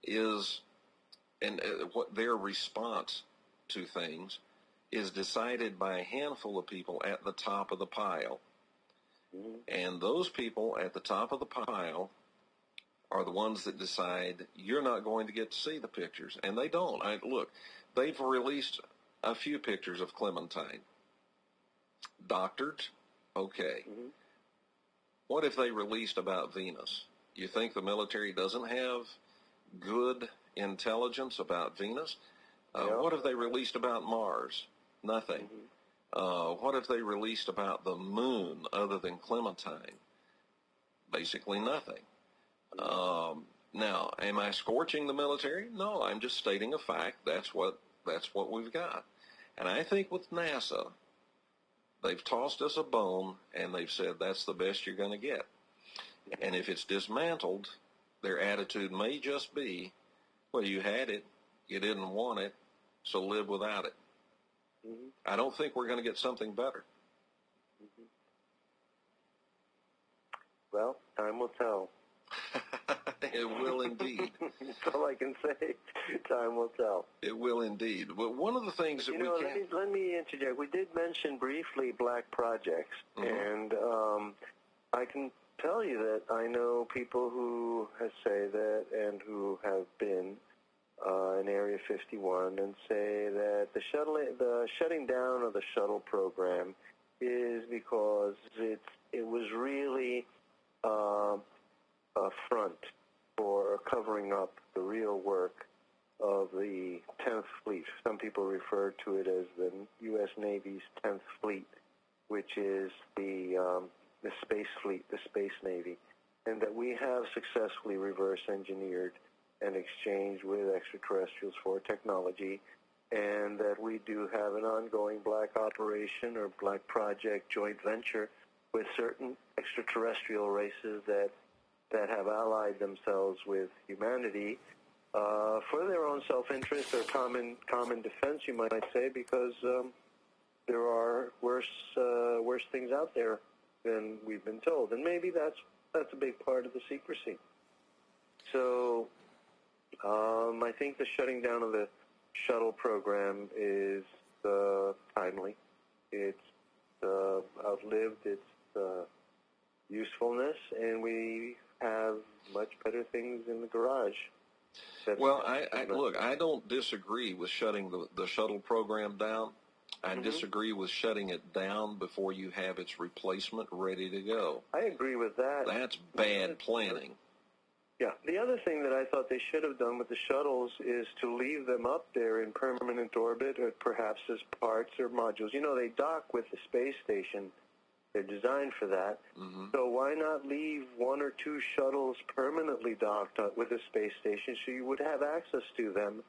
S11: is and what their response to things is decided by a handful of people at the top of the pile.
S6: Mm-hmm.
S11: And those people at the top of the pile are the ones that decide you're not going to get to see the pictures. And they don't. Look, they've released a few pictures of Clementine. Doctored? Okay.
S6: Mm-hmm.
S11: What if they released about Venus? You think the military doesn't have good intelligence about Venus? What if they released about Mars? Nothing.
S6: Mm-hmm.
S11: What if they released about the moon other than Clementine? Basically nothing. Now, am I scorching the military? No, I'm just stating a fact. That's what we've got. And I think with NASA, they've tossed us a bone and they've said that's the best you're going to get. And if it's dismantled, their attitude may just be, well, you had it, you didn't want it, so live without it.
S6: Mm-hmm.
S11: I don't think we're going to get something better.
S6: Mm-hmm. Well, time will tell.
S11: It will indeed.
S6: That's all I can say. Time will tell.
S11: It will indeed. But one of the things that we can't...
S6: Let me interject. We did mention briefly black projects, and I can tell you that I know people who say that and who have been in Area 51 and say that the shutting down of the shuttle program is because it was really a front for covering up the real work of the 10th Fleet. Some people refer to it as the U.S. Navy's 10th Fleet, which is the Space Fleet, the Space Navy, and that we have successfully reverse engineered and exchanged with extraterrestrials for technology, and that we do have an ongoing black operation or black project joint venture with certain extraterrestrial races that have allied themselves with humanity for their own self-interest or common defense, you might say, because there are worse things out there than we've been told, and maybe that's a big part of the secrecy. So I think the shutting down of the shuttle program is timely. It's outlived its usefulness, and we have much better things in the garage.
S11: Well, look, I don't disagree with shutting the shuttle program down. I disagree with shutting it down before you have its replacement ready to go.
S6: I agree with that.
S11: That's bad planning.
S6: Yeah. The other thing that I thought they should have done with the shuttles is to leave them up there in permanent orbit, or perhaps as parts or modules. You know, they dock with the space station. They're designed for that. So why not leave one or two shuttles permanently docked with the space station so you would have access to them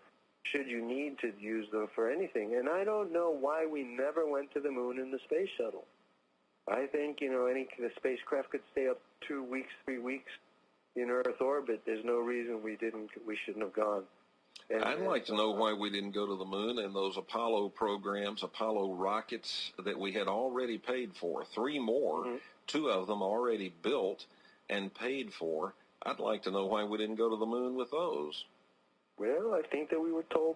S6: should you need to use them for anything? And I don't know why we never went to the moon in the space shuttle. I think, the spacecraft could stay up 2 weeks, 3 weeks in Earth orbit. There's no reason we shouldn't have gone. And
S11: I'd like to know why we didn't go to the moon and those Apollo programs, Apollo rockets that we had already paid for. 3 more, 2 of them already built and paid for. I'd like to know why we didn't go to the moon with those.
S6: Well, I think that we were told,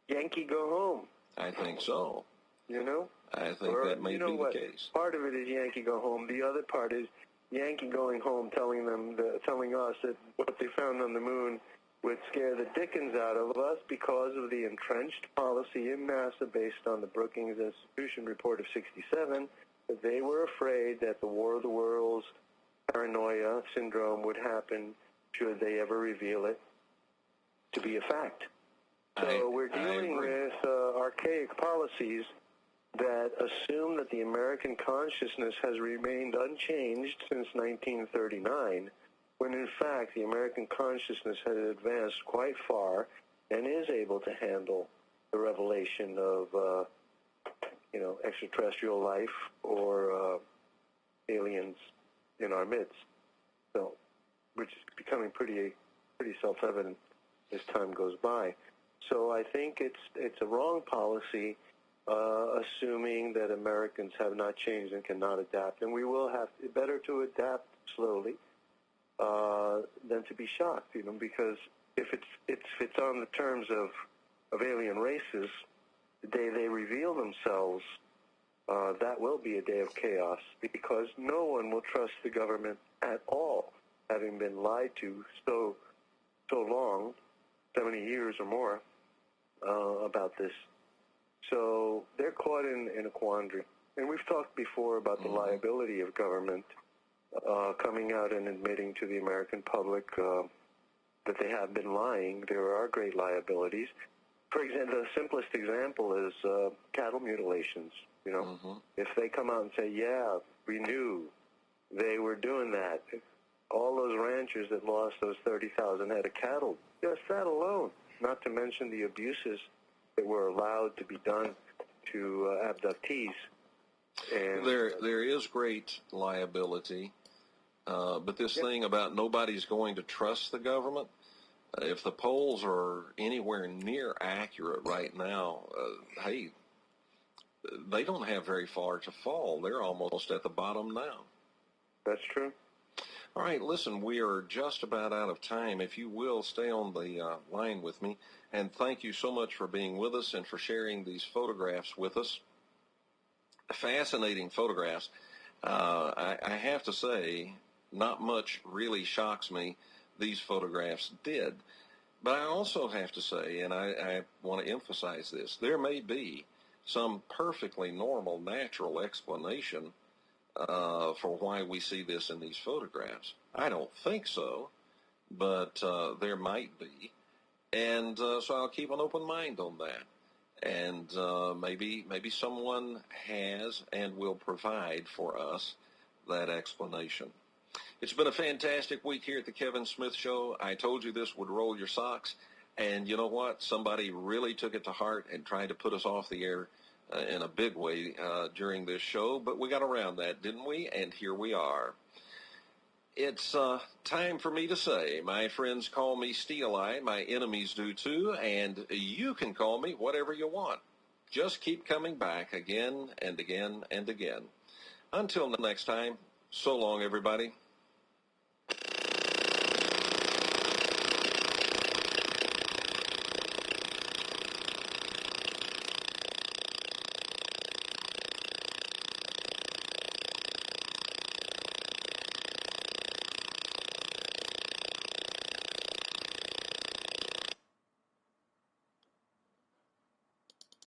S6: Yankee, go home.
S11: I think so. I think that may be the case.
S6: Part of it is Yankee, go home. The other part is Yankee going home telling us that what they found on the moon would scare the dickens out of us because of the entrenched policy in NASA based on the Brookings Institution report of 1967, that they were afraid that the War of the Worlds paranoia syndrome would happen should they ever reveal it to be a fact. So we're dealing with archaic policies that assume that the American consciousness has remained unchanged since 1939, when in fact the American consciousness has advanced quite far and is able to handle the revelation of, extraterrestrial life or aliens in our midst. So, which is becoming pretty self-evident as time goes by. So I think it's a wrong policy, assuming that Americans have not changed and cannot adapt, and we will have better to adapt slowly than to be shocked, because if it's on the terms of alien races, the day they reveal themselves, that will be a day of chaos, because no one will trust the government at all, having been lied to so long, 70 years or more, about this. So they're caught in a quandary. And we've talked before about the liability of government coming out and admitting to the American public that they have been lying. There are great liabilities. For example, the simplest example is cattle mutilations. You know, if they come out and say, yeah, we knew they were doing that, all those ranchers that lost those 30,000 head of cattle, just that alone, not to mention the abuses that were allowed to be done to abductees. And
S11: there is great liability, but this thing about nobody's going to trust the government, if the polls are anywhere near accurate right now, hey, they don't have very far to fall. They're almost at the bottom now.
S6: That's true.
S11: All right, listen, we are just about out of time. If you will, stay on the line with me. And thank you so much for being with us and for sharing these photographs with us. Fascinating photographs. I have to say, not much really shocks me. These photographs did. But I also have to say, and I want to emphasize this, there may be some perfectly normal, natural explanation for why we see this in these photographs. I don't think so, but there might be. And so I'll keep an open mind on that. And maybe someone has and will provide for us that explanation. It's been a fantastic week here at the Kevin Smith Show. I told you this would roll your socks. And you know what? Somebody really took it to heart and tried to put us off the air in a big way during this show. But we got around that, didn't we? And here we are. It's time for me to say, my friends call me Steel-Eye, my enemies do too, and you can call me whatever you want. Just keep coming back again and again and again. Until next time, so long, everybody.